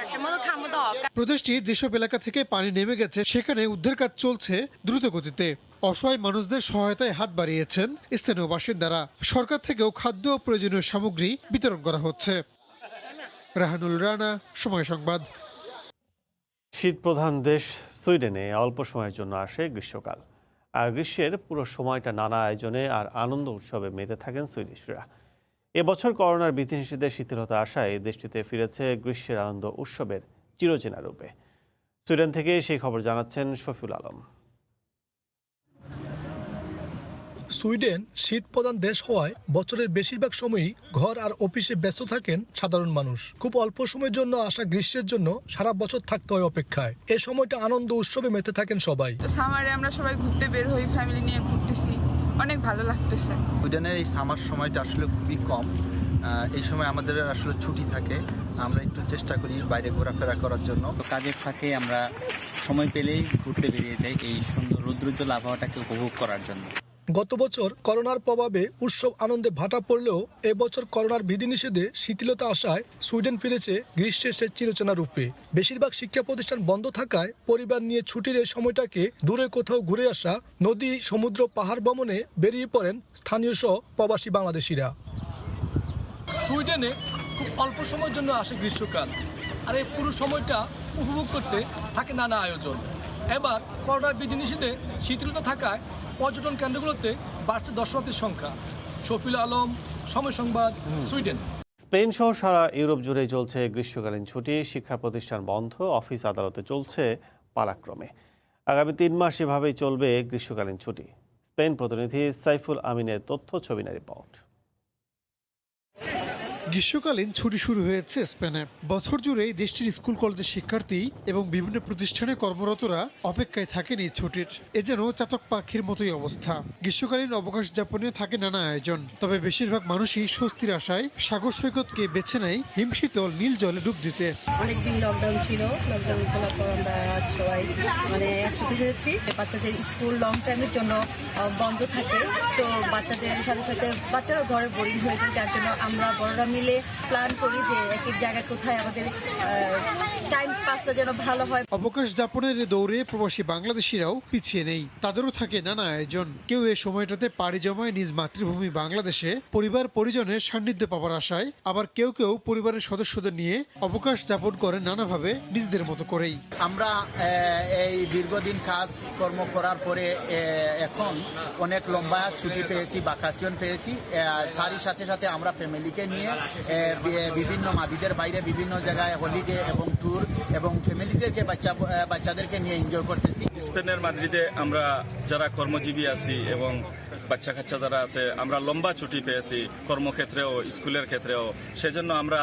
প্রদেশটির যেসব এলাকা থেকে পানি নেমে গেছে সেখানে উদ্ধার কাজ চলছে দ্রুত গতিতে। অসহায় মানুষদের সহায়তায় হাত বাড়িয়েছেন স্থানীয় বাসিন্দারা। সরকার থেকেও খাদ্য ও প্রয়োজনীয় সামগ্রী বিতরণ করা হচ্ছে। রাহানুল রানা, সময় সংবাদ। শীত প্রধান দেশ সুইডেনে অল্প সময়ের জন্য আসে গ্রীষ্মকাল। আর গ্রীষ্মের পুরো সময়টা নানা আয়োজনে আর আনন্দ উৎসবে মেতে থাকেন সুইডিশরা। এবছর করোনার বিধিনিষেধের শিথিলতা আশায় দেশটিতে ফিরেছে গ্রীষ্মের আনন্দ উৎসবের চিরচেনা রূপে। সুইডেন থেকে সেই খবর জানাচ্ছেন শফিউল আলম। সুইডেন শীত প্রধান দেশ হওয়ায় বছরের বেশিরভাগ সময়ই ঘর আর অফিসে ব্যস্ত থাকেন সাধারণ মানুষ। খুব অল্প সময়ের জন্য আসা গ্রীষ্মের জন্য সারা বছর থাকতে হয় অপেক্ষায়। এই সময়টা আনন্দ উৎসবে মেতে থাকেন সবাই। সামারে আমরা সবাই ঘুরতে বের হই, ফ্যামিলি নিয়ে ঘুরতেছি, অনেক ভালো লাগতেছে। সুইডেনে এই সামার সময়টা আসলে খুবই কম। এই সময় আমাদের আসলে ছুটি থাকে, আমরা একটু চেষ্টা করি বাইরে ঘোরাফেরা করার জন্য। কাজের ফাঁকে আমরা সময় পেলেই ঘুরতে বেরিয়ে যাই এই সুন্দর রৌদ্রোজ্জ্বল আবহাওয়াটাকে উপভোগ করার জন্য। গত বছর করোনার প্রভাবে উৎসব আনন্দে ভাটা পড়লেও এবছর করোনার বিধিনিষেধে শিথিলতা আসায় সুইডেন ফিরেছে গ্রীষ্মের সে চিরচেনা রূপে। বেশিরভাগ শিক্ষা প্রতিষ্ঠান বন্ধ থাকায় পরিবার নিয়ে ছুটির এই সময়টাকে দূরে কোথাও ঘুরে আসা, নদী, সমুদ্র, পাহাড় ভ্রমণে বেরিয়ে পড়েন স্থানীয় সহ প্রবাসী বাংলাদেশিরা। সুইডেনে খুব অল্প সময়ের জন্য আসে গ্রীষ্মকাল, আর এই পুরো সময়টা উপভোগ করতে থাকে নানা আয়োজন। এবার করোনার বিধিনিষেধে শিথিলতা থাকায় পর্যটন কেন্দ্রগুলোতে বাড়ছে দর্শনার্থীর সংখ্যা। শফিউল আলম, সময় সংবাদ, সুইডেন। স্পেন সহ সারা ইউরোপ জুড়ে চলছে গ্রীষ্মকালীন ছুটি। শিক্ষা প্রতিষ্ঠান বন্ধ, অফিস আদালতে চলছে পালাক্রমে। আগামী 3 মাস এভাবেই চলবে গ্রীষ্মকালীন ছুটি। স্পেন প্রতিনিধি সাইফুল আমিনের তথ্য, ছবি না রিপোর্ট। গ্রীষ্মকালীন ছুটি শুরু হয়েছে স্পেনে। বছর জুড়েই দেশটির স্কুল কলেজের শিক্ষার্থী এবং বিভিন্ন প্রতিষ্ঠানে কর্মরতরা অপেক্ষায় থাকেন এই ছুটির। এ যেন চাতক পাখির মতোই অবস্থা। গ্রীষ্মকালীন অবকাশ যাপনে থাকে নানা আয়োজন, তবে বেশিরভাগ মানুষই স্বস্তির আশায় সাগর সৈকতকে বেছে নেয় হিমশীতল নীল জলে ডুব দিতে। অনেকদিন লকডাউন ছিল, লকডাউন খোলার পর আমরা সবাই একসাথে হয়েছি। বাচ্চাদের স্কুল লং টাইমের জন্য বন্ধ থাকে, তো বাচ্চাদের সাথে সাথে বাচ্চারাও ঘরে বোরিং হয়ে যায়, যার জন্য আমরা বড়রা মিলে প্ল্যান করি যে এক এক জায়গায় কোথায় আমাদের টাইম পাসটা যেন ভালো হয়। অবকাশ যাপনের দৌড়ে প্রবাসী বাংলাদেশিরাও পিছিয়ে নেই, তাদেরও থাকে নানা আয়োজন। কেউ এই সময়টাতে পাড়ি জমায় নিজ মাতৃভূমি বাংলাদেশে পরিবার পরিজনের সান্নিধ্য পাওয়ার আশায়, আবার কেউ কেউ পরিবারের সদস্যদের নিয়ে অবকাশ যাপন করেন নানাভাবে নিজেদের মতো করেই। আমরা এই দীর্ঘদিন কাজ কর্ম করার পরে এখন অনেক লম্বা ছুটি পেয়েছি, ভ্যাকেশন পেয়েছি। তারই সাথে সাথে আমরা ফ্যামিলিকে নিয়ে বিভিন্ন মাদিদের বাইরে বিভিন্ন জায়গায় হলিডে এবং ট্যুর এবং ফ্যামিলিদেরকে বাচ্চাদেরকে নিয়ে এনজয় করতেছি। স্পেনের মাদ্রিদে আমরা যারা কর্মজীবী আছি এবং বাচ্চা কাচ্চা যারা আছে, আমরা লম্বা ছুটি পেয়েছি কর্মক্ষেত্রেও স্কুলের ক্ষেত্রেও, সেজন্য আমরা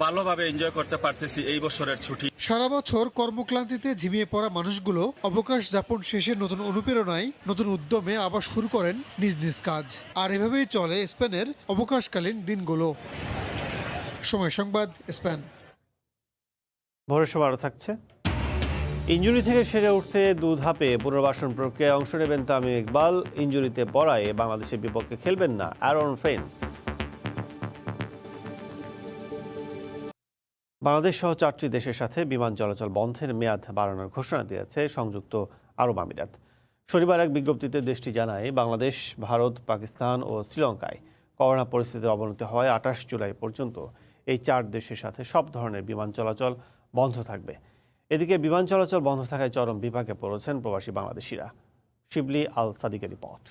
ভালোভাবে এনজয় করতে পারতেছি এই বছরের ছুটি। সারা বছর কর্মক্লান্তিতে ঝিমিয়ে পড়া মানুষগুলো অবকাশ যাপন শেষে নতুন অনুপ্রেরণায়, নতুন উদ্যমে আবার শুরু করেন নিজ নিজ কাজ। আর এভাবেই চলে স্পেনের অবকাশকালীন দিনগুলো। সময় সংবাদ, স্পেন। ভোরের সময় আরও থাকছে। ইনজুরি থেকে সেরে উঠতে 2 ধাপে পুনর্বাসন প্রক্রিয়ায় অংশ নেবেন তামিম ইকবাল। ইনজুরিতে পড়ায় বাংলাদেশের বিপক্ষে খেলবেন না অ্যারন ফেন্স। বাংলাদেশ সহ 4টি দেশের সাথে বিমান চলাচল বন্ধের মেয়াদ বাড়ানোর ঘোষণা দিয়েছে সংযুক্ত আরব আমিরাত। শনিবার এক বিজ্ঞপ্তিতে দেশটি জানায়, বাংলাদেশ, ভারত, পাকিস্তান ও শ্রীলঙ্কায় করোনা পরিস্থিতির অবনতি হওয়ায় 28 জুলাই পর্যন্ত এই 4 দেশের সাথে সব ধরনের বিমান চলাচল বন্ধ থাকবে। এদিকে বিমান চলাচল বন্ধ থাকায় চরম বিপাকে পড়েছেন প্রবাসী বাংলাদেশিরা। শিবলি আল সাদিকের রিপোর্ট।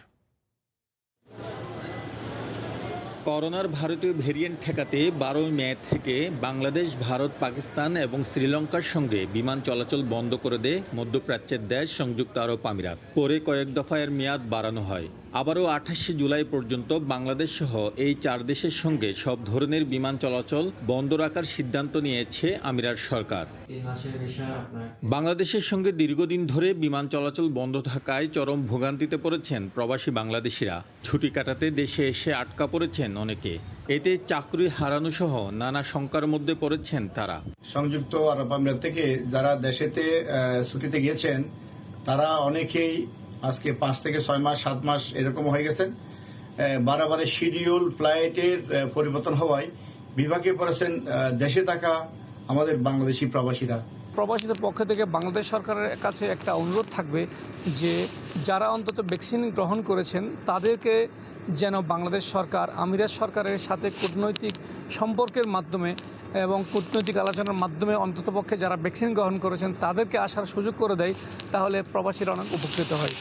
করোনার ভারতীয় ভেরিয়েন্ট ঠেকাতে 12 মে থেকে বাংলাদেশ, ভারত, পাকিস্তান এবং শ্রীলঙ্কার সঙ্গে বিমান চলাচল বন্ধ করে দেয় মধ্যপ্রাচ্যের দেশ সংযুক্ত আরব আমিরাত। পরে কয়েক দফায় এর মেয়াদ বাড়ানো হয়। আবারও 28 জুলাই পর্যন্ত বাংলাদেশ সহ এই 4 দেশের সঙ্গে সব ধরনের বিমান চলাচল বন্ধ রাখার সিদ্ধান্ত নিয়েছে আমিরাত সরকার। বাংলাদেশের সঙ্গে দীর্ঘদিন ধরে বিমান চলাচল বন্ধ থাকায় চরম ভোগান্তিতে পড়েছেন প্রবাসী বাংলাদেশিরা। ছুটি কাটাতে দেশে এসে আটকা পড়েছেন অনেকে। এতে চাকরি হারানো সহ নানা শঙ্কার মধ্যে পড়েছেন তারা। সংযুক্ত আরব আমিরাত থেকে যারা দেশেতে ছুটিতে গিয়েছেন তারা অনেকেই আজকে 5 থেকে 6 মাস 7 মাস এরকম হয়ে গেছেন। বারবার শিডিউল ফ্লাইটের পরিবর্তন হওয়ায় বিভাগে পড়েছেন দেশে থাকা আমাদের বাংলাদেশি প্রবাসীরা। প্রবাসীদের পক্ষ থেকে বাংলাদেশ সরকারের কাছে একটা অনুরোধ থাকবে যে যারা অন্তত ভ্যাকসিন গ্রহণ করেছেন তাদেরকে যেন বাংলাদেশ সরকার আমিরাত সরকারের সাথে কূটনৈতিক সম্পর্কের মাধ্যমে এবং কূটনৈতিক আলোচনার মাধ্যমে অন্ততপক্ষে যারা ভ্যাকসিন গ্রহণ করেছেন তাদেরকে আসার সুযোগ করে দেয়, তাহলে প্রবাসীরা অনেক উপকৃত হয়।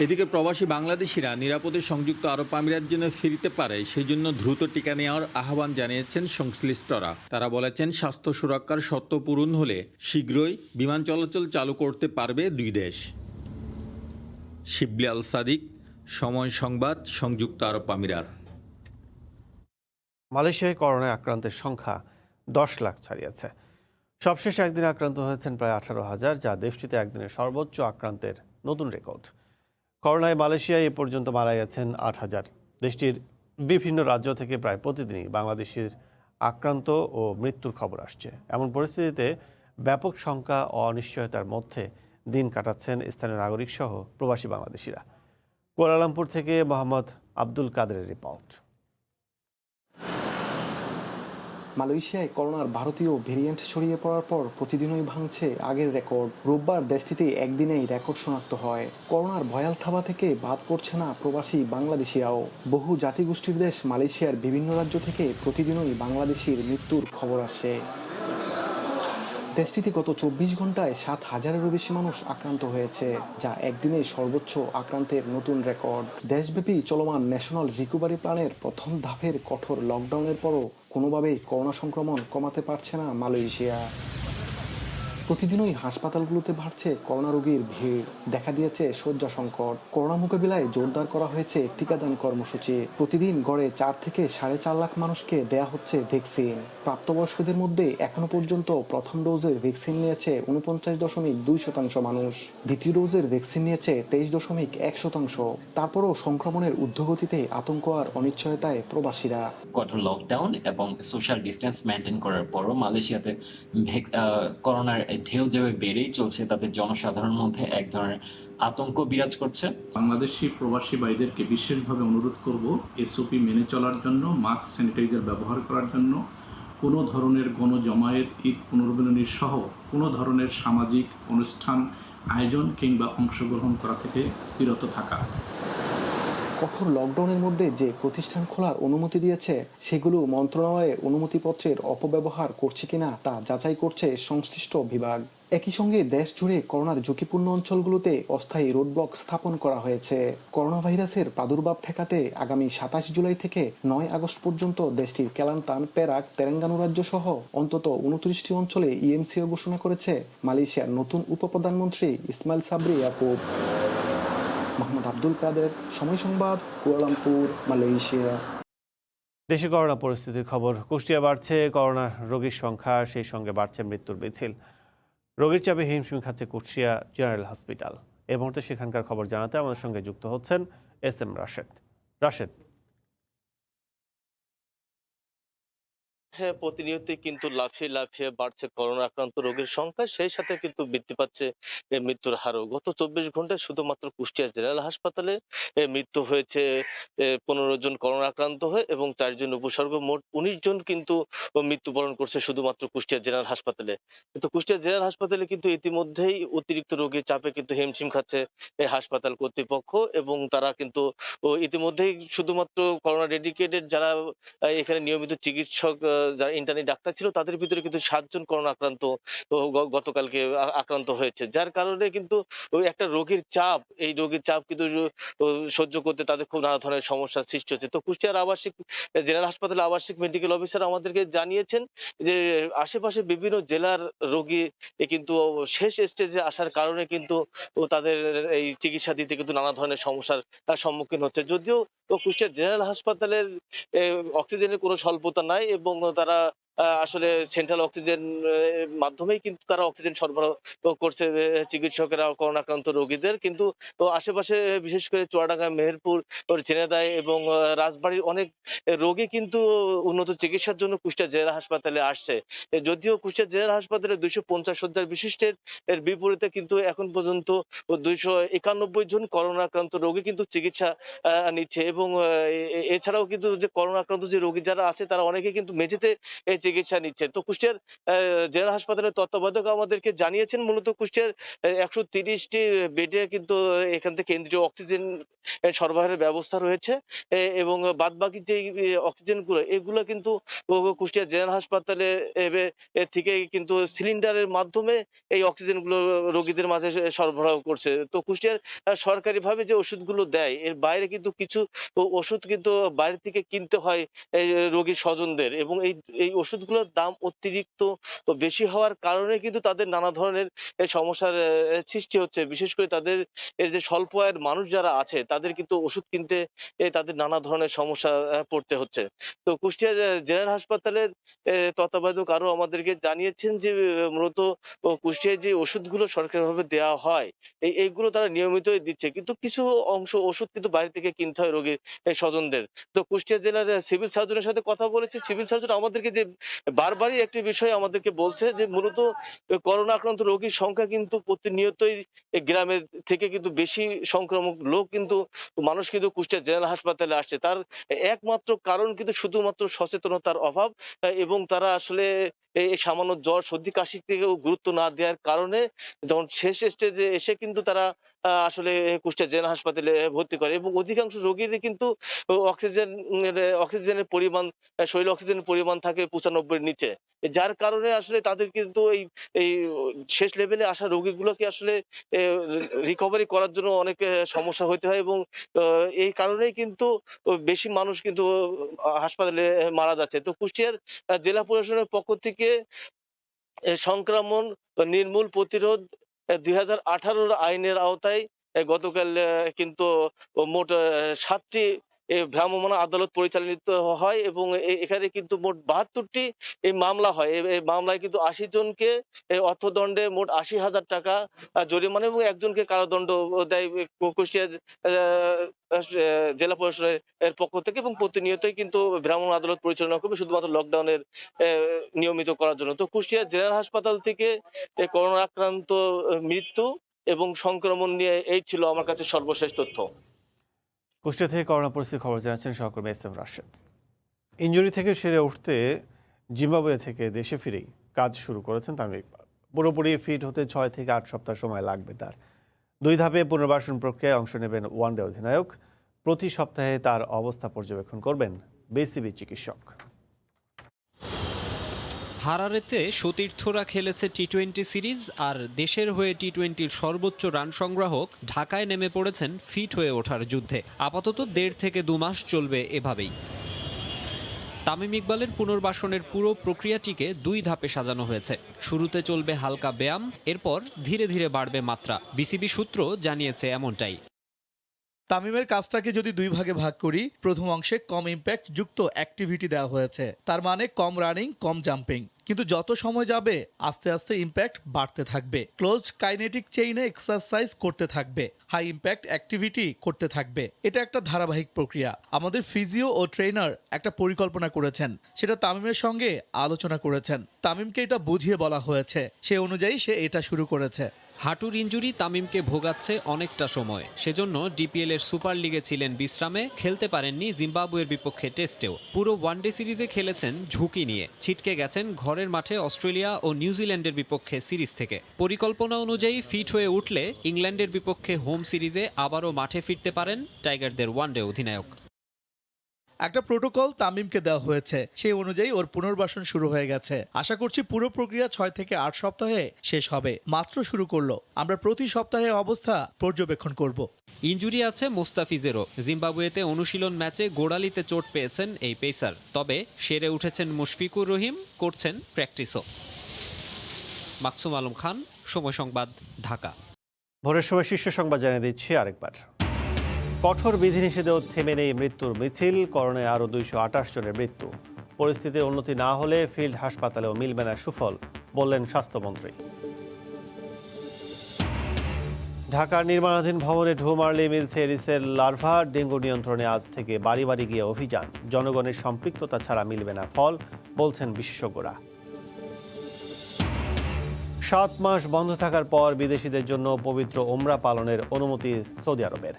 এদিকে প্রবাসী বাংলাদেশিরা নিরাপদে সংযুক্ত আরব আমিরাত যেন ফিরতে পারে সেই জন্য দ্রুত টিকা নেওয়ার আহ্বান জানিয়েছেন সংশ্লিষ্টরা। তারা বলেছেন, স্বাস্থ্য সুরক্ষার শর্ত পূরণ হলে শীঘ্রই বিমান চলাচল চালু করতে পারবে 2 দেশ। শিবলি আল সাদিক, সময় সংবাদ, সংযুক্ত আরব আমিরাত। মালয়েশিয়ায় করোনায় আক্রান্তের সংখ্যা 10 লাখ ছাড়িয়েছে। সবশেষে একদিনে আক্রান্ত হয়েছেন প্রায় 18,000, যা দেশটিতে একদিনের সর্বোচ্চ আক্রান্তের নতুন রেকর্ড। করোনায় মালয়েশিয়ায় এ পর্যন্ত মারা গেছেন 8,000। দেশটির বিভিন্ন রাজ্য থেকে প্রায় প্রতিদিনই বাংলাদেশের আক্রান্ত ও মৃত্যুর খবর আসছে। এমন পরিস্থিতিতে ব্যাপক সংখ্যা ও অনিশ্চয়তার মধ্যে দিন কাটাচ্ছেন স্থানীয় নাগরিক সহ প্রবাসী বাংলাদেশিরা। কুয়ালালামপুর থেকে মোহাম্মদ আব্দুল কাদেরের রিপোর্ট। মালয়েশিয়ায় করোনার ভারতীয় ভেরিয়েন্ট ছড়িয়ে পড়ার পর প্রতিদিনই ভাঙছে আগের রেকর্ড। রোববার দেশটিতে একদিনেই রেকর্ড শনাক্ত হয়। করোনার ভয়াল থাবা থেকে বাদ পড়ছে না প্রবাসী বাংলাদেশিরাও। বহু জাতিগোষ্ঠীর দেশ মালয়েশিয়ার বিভিন্ন রাজ্য থেকে প্রতিদিনই বাংলাদেশির মৃত্যুর খবর আসে। দেশটিতে গত 24 ঘন্টায় 7,000-এরও বেশি মানুষ আক্রান্ত হয়েছে, যা একদিনে সর্বোচ্চ আক্রান্তের নতুন রেকর্ড। দেশব্যাপী চলমান ন্যাশনাল রিকভারি প্ল্যানের প্রথম ধাপের কঠোর লকডাউনের পরও কোনোভাবেই করোনা সংক্রমণ কমাতে পারছে না মালয়েশিয়া। প্রতিদিনই হাসপাতালগুলোতে বাড়ছে করোনা রোগীর ভিড়, দেখা দিয়েছে শয্যা সংকট। করোনা মোকাবিলায় জোরদার করা হয়েছে টিকাদান কর্মসূচি। প্রতিদিন গড়ে 4 থেকে 4.5 লাখ মানুষকে দেয়া হচ্ছে ভ্যাকসিন। প্রাপ্তবয়স্কদের মধ্যে এখনো পর্যন্ত প্রথম ডোজের ভ্যাকসিন নিয়েছে 49.2% মানুষ, দ্বিতীয় ডোজের ভ্যাকসিন নিয়েছে 23.1%। তারপরও সংক্রমণের ঊর্ধ্বগতিতে আতঙ্ক আর অনিশ্চয়তায় প্রবাসীরা। কঠোর লকডাউন এবং সোশ্যাল ডিস্টেন্স মেনটেন করার পরও মালয়েশিয়াতে করোনার ঢেউ যেভাবে বেড়েই চলছে, তাতে জনসাধারণের মধ্যে এক ধরনের আতঙ্ক বিরাজ করছে। বাংলাদেশি প্রবাসী ভাইদেরকে বিশেষভাবে অনুরোধ করব এসওপি মেনে চলার জন্য, মাস্ক স্যানিটাইজার ব্যবহার করার জন্য, কোনো ধরনের গণজমায়েত, ঈদ পুনর্মিলনী সহ কোনো ধরনের সামাজিক অনুষ্ঠান আয়োজন কিংবা অংশগ্রহণ করা থেকে বিরত থাকা। কঠোর লকডাউনের মধ্যে যে প্রতিষ্ঠান খোলার অনুমতি দিয়েছে সেগুলো মন্ত্রণালয়ের অনুমতিপত্রের অপব্যবহার করছে কিনা তা যাচাই করছে সংশ্লিষ্ট বিভাগ। একই সঙ্গে দেশ জুড়ে করোনার ঝুঁকিপূর্ণ অঞ্চলগুলোতে অস্থায়ী রোডব্লক স্থাপন করা হয়েছে। করোনা ভাইরাসের প্রাদুর্ভাব ঠেকাতে আগামী 27 জুলাই থেকে 9 আগস্ট পর্যন্ত দেশটির কেলান্তান, পেরাক, তেলেঙ্গানা রাজ্য সহ অন্তত 29টি অঞ্চলে ইএমসিও ঘোষণা করেছে মালয়েশিয়ার নতুন উপপ্রধানমন্ত্রী ইসমাইল সাবরি ইয়াকুব। মোহাম্মদ আব্দুল কাদের, সময় সংবাদ, কুয়ালালামপুর, মালয়েশিয়া। দেশে করোনা পরিস্থিতির খবর। কুষ্টিয়া বাড়ছে করোনা রোগীর সংখ্যা, সেই সঙ্গে বাড়ছে মৃত্যুর মিছিল। রোগীর চাপে হিমশিম খাচ্ছে কুষ্টিয়া জেনারেল হসপিটাল। এই মুহূর্তে সেখানকার খবর জানাতে আমাদের সঙ্গে যুক্ত হচ্ছেন SM রাশেদ। হ্যাঁ, প্রতিনিয়তই কিন্তু লাফিয়ে বাড়ছে করোনা আক্রান্ত রোগীর সংখ্যা, সেই সাথে কিন্তু বৃদ্ধি পাচ্ছে মৃত্যুর হারও। গত 24 ঘন্টায় শুধুমাত্র কুষ্টিয়া জেনারেল হাসপাতালে মৃত্যু হয়েছে 15 জন করোনা আক্রান্ত হয়ে এবং 4 জন উপসর্গ, মোট 19 জন কিন্তু মৃত্যুবরণ করছে শুধুমাত্র কুষ্টিয়া জেনারেল হাসপাতালে। কিন্তু কুষ্টিয়া জেনারেল হাসপাতালে কিন্তু ইতিমধ্যেই অতিরিক্ত রোগীর চাপে কিন্তু হিমশিম খাচ্ছে হাসপাতাল কর্তৃপক্ষ, এবং তারা কিন্তু ইতিমধ্যেই শুধুমাত্র করোনা ডেডিকেটেড যারা এখানে নিয়মিত চিকিৎসক, যারা ইন্টার্নি ডাক্তার ছিল, তাদের ভিতরে কিন্তু 7 জন করোনা আক্রান্ত গতকালকে আক্রান্ত হয়েছে, যার কারণে কিন্তু ওই একটা রোগীর চাপ, এই রোগীর চাপ কিন্তু সহ্য করতে তাদের খুব নানা ধরনের সমস্যার সৃষ্টি হচ্ছে। তো কুষ্টিয়ার জেনারেল হাসপাতালে আবাসিক মেডিকেল অফিসার আমাদেরকে জানিয়েছেন যে আশেপাশে বিভিন্ন জেলার রোগী কিন্তু শেষ স্টেজে আসার কারণে কিন্তু তাদের এই চিকিৎসা দিতে কিন্তু নানা ধরনের সমস্যার সম্মুখীন হচ্ছে। যদিও কুষ্টিয়া জেনারেল হাসপাতালের অক্সিজেনের কোনো স্বল্পতা নাই, এবং তারা আসলে সেন্ট্রাল অক্সিজেন মাধ্যমেই কিন্তু তারা অক্সিজেন সরবরাহ করছে চিকিৎসকেরা করোনা আক্রান্ত রোগীদের। কিন্তু আশেপাশে বিশেষ করে চুয়াডাঙ্গা, মেহেরপুর, ঝিনাইদহ এবং রাজবাড়ির অনেক রোগী কিন্তু উন্নত চিকিৎসার জন্য কুষ্টিয়া জেলা হাসপাতালে আসছে। যদিও কুষ্টিয়া জেলা হাসপাতালে 250 শয্যার বিশিষ্টের বিপরীতে কিন্তু এখন পর্যন্ত 291 জন করোনা আক্রান্ত রোগী কিন্তু চিকিৎসা নিচ্ছে, এবং এছাড়াও কিন্তু যে করোনা আক্রান্ত যে রোগী যারা আছে তারা অনেকে কিন্তু মেঝেতে চিকিৎসা নিচ্ছে। তো কুষ্টিয়ার জেলা হাসপাতালের তত্ত্বাবধায়ক আমাদেরকে জানিয়েছেন মূলত কুষ্টিয়ার 130টি বেডে কিন্তু এখান থেকে কেন্দ্রীয় অক্সিজেন সরবরাহের ব্যবস্থা রয়েছে, এবং বাদবাকি যে অক্সিজেন গুলো এগুলো কিন্তু কুষ্টিয়া জেনারেল হাসপাতালে থেকে কিন্তু সিলিন্ডারের মাধ্যমে এই অক্সিজেন গুলো রোগীদের মাঝে সরবরাহ করছে। তো কুষ্টিয়ার সরকারিভাবে যে ওষুধগুলো দেয় এর বাইরে কিন্তু কিছু ওষুধ কিন্তু বাইরে থেকে কিনতে হয় রোগীর স্বজনদের, এবং এই ওষুধগুলোর দাম অতিরিক্ত বেশি হওয়ার কারণে কিন্তু তাদের নানা ধরনের সমস্যার সৃষ্টি হচ্ছে। বিশেষ করে তাদের এর যে স্বল্প আয়ের মানুষ যারা আছে তাদের কিন্তু ওষুধ কিনতে তাদের নানা ধরনের সমস্যা পড়তে হচ্ছে। তো কুষ্টিয়া জেনারেল হাসপাতালের তত্ত্বাবধায়ক আরো আমাদেরকে জানিয়েছেন যে মূলত কুষ্টিয়ায় যে ওষুধগুলো সরকারিভাবে দেওয়া হয় এইগুলো তারা নিয়মিতই দিচ্ছে, কিন্তু কিছু অংশ ওষুধ কিন্তু বাইরে থেকে কিনতে হয় রোগীর স্বজনদের। তো কুষ্টিয়া জেলার সিভিল সার্জনের সাথে কথা বলেছি, সিভিল সার্জন আমাদেরকে যে বারবারই একটি বিষয় আমাদেরকে বলছে যে মূলত করোনা আক্রান্ত রোগীর সংখ্যা কিন্তু প্রতিনিয়তই গ্রামের থেকে কিন্তু বেশি সংক্রামক লোক কিন্তু মানুষ কিন্তু কুষ্টিয়া জেনারেল হাসপাতালে আসছে। তার একমাত্র কারণ কিন্তু শুধুমাত্র সচেতনতার অভাব, এবং তারা আসলে এই সামান্য জ্বর, সর্দি, কাশি থেকেও গুরুত্ব না দেওয়ার কারণে যখন শেষ স্টেজে এসে কিন্তু তারা আসলে কুষ্টিয়া জেনারেল হাসপাতালে ভর্তি করে, এবং অধিকাংশ রোগীরই কিন্তু অক্সিজেনের পরিমাণ, শরীরে অক্সিজেনের পরিমাণ থাকে 95-এর নিচে, যার কারণে আসলে তাদের কিন্তু এই শেষ লেভেলে আসা রোগীগুলোকে আসলে রিকভারি করার জন্য অনেক সমস্যা হতে হয়, এবং এই কারণেই কিন্তু বেশি মানুষ কিন্তু হাসপাতালে মারা যাচ্ছে। তো কুষ্টিয়ার জেলা প্রশাসনের পক্ষ থেকে সংক্রমণ নির্মূল প্রতিরোধ 2018 আইনের আওতায় গতকাল কিন্তু মোট 7টি ভ্রাম্যমাণ আদালত পরিচালিত হয় এবং এখানে কিন্তু মোট 72টি এই মামলা হয়। এই মামলায় কিন্তু 80 জনকে অর্থদণ্ডে মোট 80,000 টাকা জরিমানা এবং একজনকে কারাদণ্ড দেয় কুষ্টিয়া জেলা প্রশাসনের পক্ষ থেকে, এবং প্রতিনিয়তই কিন্তু ভ্রাম্যমাণ আদালত পরিচালনা করবে শুধুমাত্র লকডাউনের নিয়মিত করার জন্য। তো কুষ্টিয়া জেনারেল হাসপাতাল থেকে করোনা আক্রান্ত মৃত্যু এবং সংক্রমণ নিয়ে এই ছিল আমার কাছে সর্বশেষ তথ্য। কুষ্টিয়া থেকে করোনা পরিস্থিতির খবর জানাচ্ছেন সহকর্মী এস এম রাশেদ। ইনজুরি থেকে সেরে উঠতে জিম্বাবুয়ে থেকে দেশে ফিরেই কাজ শুরু করেছেন তামিম ইকবাল। পুরোপুরি ফিট হতে 6 থেকে 8 সপ্তাহ সময় লাগবে তার। 2 ধাপে পুনর্বাসন প্রক্রিয়ায় অংশ নেবেন ওয়ানডে অধিনায়ক। প্রতি সপ্তাহে তার অবস্থা পর্যবেক্ষণ করবেন বিসিবি চিকিৎসক। হারারেতে সতীর্থরা খেলেছে টি-20 সিরিজ, আর দেশের হয়ে টি-20-র সর্বোচ্চ রান সংগ্রাহক ঢাকায় নেমে পড়েছেন ফিট হয়ে ওঠার যুদ্ধে। আপাতত 1.5 থেকে 2 মাস চলবে এভাবেই। তামিম ইকবালের পুনর্বাসনের পুরো প্রক্রিয়াটিকে 2 ধাপে সাজানো হয়েছে। শুরুতে চলবে হালকা ব্যায়াম, এরপর ধীরে ধীরে বাড়বে মাত্রা। বিসিবি সূত্র জানিয়েছে এমনটাই। তামিমের কাজটাকে যদি 2 ভাগে ভাগ করি, প্রথম অংশে কম ইম্প্যাক্ট যুক্ত অ্যাক্টিভিটি দেওয়া হয়েছে, তার মানে কম রানিং, কম জাম্পিং। কিন্তু যত সময় যাবে আস্তে আস্তে ইম্প্যাক্ট বাড়তে থাকবে। ক্লোজড কাইনেটিক চেইনে এক্সারসাইজ করতে থাকবে, হাই ইম্প্যাক্ট অ্যাক্টিভিটি করতে থাকবে। এটা একটা ধারাবাহিক প্রক্রিয়া। আমাদের ফিজিও ও ট্রেনার একটা পরিকল্পনা করেছেন, সেটা তামিমের সঙ্গে আলোচনা করেছেন। তামিমকে এটা বুঝিয়ে বলা হয়েছে, সে অনুযায়ী সে এটা শুরু করেছে। হাঁটুর ইনজুরি তামিমকে ভোগাচ্ছে অনেকটা সময়। সেজন্য ডিপিএল এর সুপার লিগে ছিলেন বিশ্রামে, খেলতে পারেননি জিম্বাবুয়ের বিপক্ষে টেস্টেও। পুরো ওয়ানডে সিরিজে খেলেছেন ঝুঁকি নিয়ে। ছিটকে গেছেন ঘরের মাঠে অস্ট্রেলিয়া ও নিউজিল্যান্ডের বিপক্ষে সিরিজ থেকে। পরিকল্পনা অনুযায়ী ফিট হয়ে উঠলে ইংল্যান্ডের বিপক্ষে হোম সিরিজে আবারও মাঠে ফিরতে পারেন টাইগারদের ওয়ানডে অধিনায়ক। একটা প্রোটোকল তামিমকে দেওয়া হয়েছে, সেই অনুযায়ী ওর পুনর্বাসন শুরু হয়ে গেছে। আশা করছি পুরো প্রক্রিয়া 6 থেকে 8 সপ্তাহে শেষ হবে। মাত্র শুরু করলো, আমরা প্রতি সপ্তাহে অবস্থা পর্যবেক্ষণ করব। ইনজুরি আছে মোস্তাফিজেরও। জিম্বাবুয়েতে অনুশীলন ম্যাচে গোড়ালিতে চোট পেয়েছেন এই পেসার। তবে সেরে উঠেছেন মুশফিকুর রহিম, করছেন প্র্যাকটিসও। মাকসুম আলম খান, সময় সংবাদ, ঢাকা। ভোরের সময় শীর্ষ সংবাদ জানিয়ে দিচ্ছি আরেকবার। কঠোর বিধিনিষেধেও থেমে নেই মৃত্যুর মিছিল। করোনায় আরও 228 জনের মৃত্যু। পরিস্থিতির উন্নতি না হলে ফিল্ড হাসপাতালেও মিলবে না সুফল, বললেন স্বাস্থ্যমন্ত্রী। ঢাকার নির্মাণাধীন ভবনে ঢু মারলে মিলছে এডিসের লার্ভা। ডেঙ্গু নিয়ন্ত্রণে আজ থেকে বাড়ি বাড়ি গিয়ে অভিযান। জনগণের সম্পৃক্ততা ছাড়া মিলবে না ফল, বলছেন বিশেষজ্ঞরা। 7 মাস বন্ধ থাকার পর বিদেশিদের জন্য পবিত্র ওমরা পালনের অনুমতি সৌদি আরবের।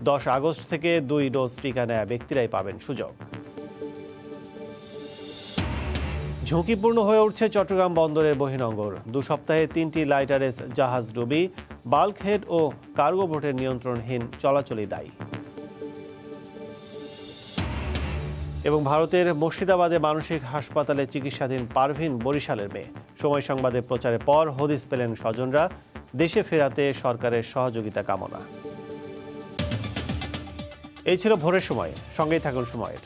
10 আগস্ট থেকে 2 ডোজ টিকা নেয়া ব্যক্তিরাই পাবেন সুযোগ। ঝুঁকিপূর্ণ হয়ে উঠছে চট্টগ্রাম বন্দরের বহির্নোঙর। 2 সপ্তাহে 3টি লাইটারেস জাহাজ ডুবি। বাল্কহেড ও কার্গো বোটের নিয়ন্ত্রণহীন চলাচলই দায়ী। এবং ভারতের মুর্শিদাবাদে মানসিক হাসপাতালে চিকিৎসাধীন পারভিন বরিশালের মেয়ে। সময় সংবাদে প্রচারের পর হদিস পেলেন স্বজনরা। দেশে ফেরাতে সরকারের সহযোগিতা কামনা। এই ছিল ভোরের সময়। সঙ্গেই থাকুন সময়ের।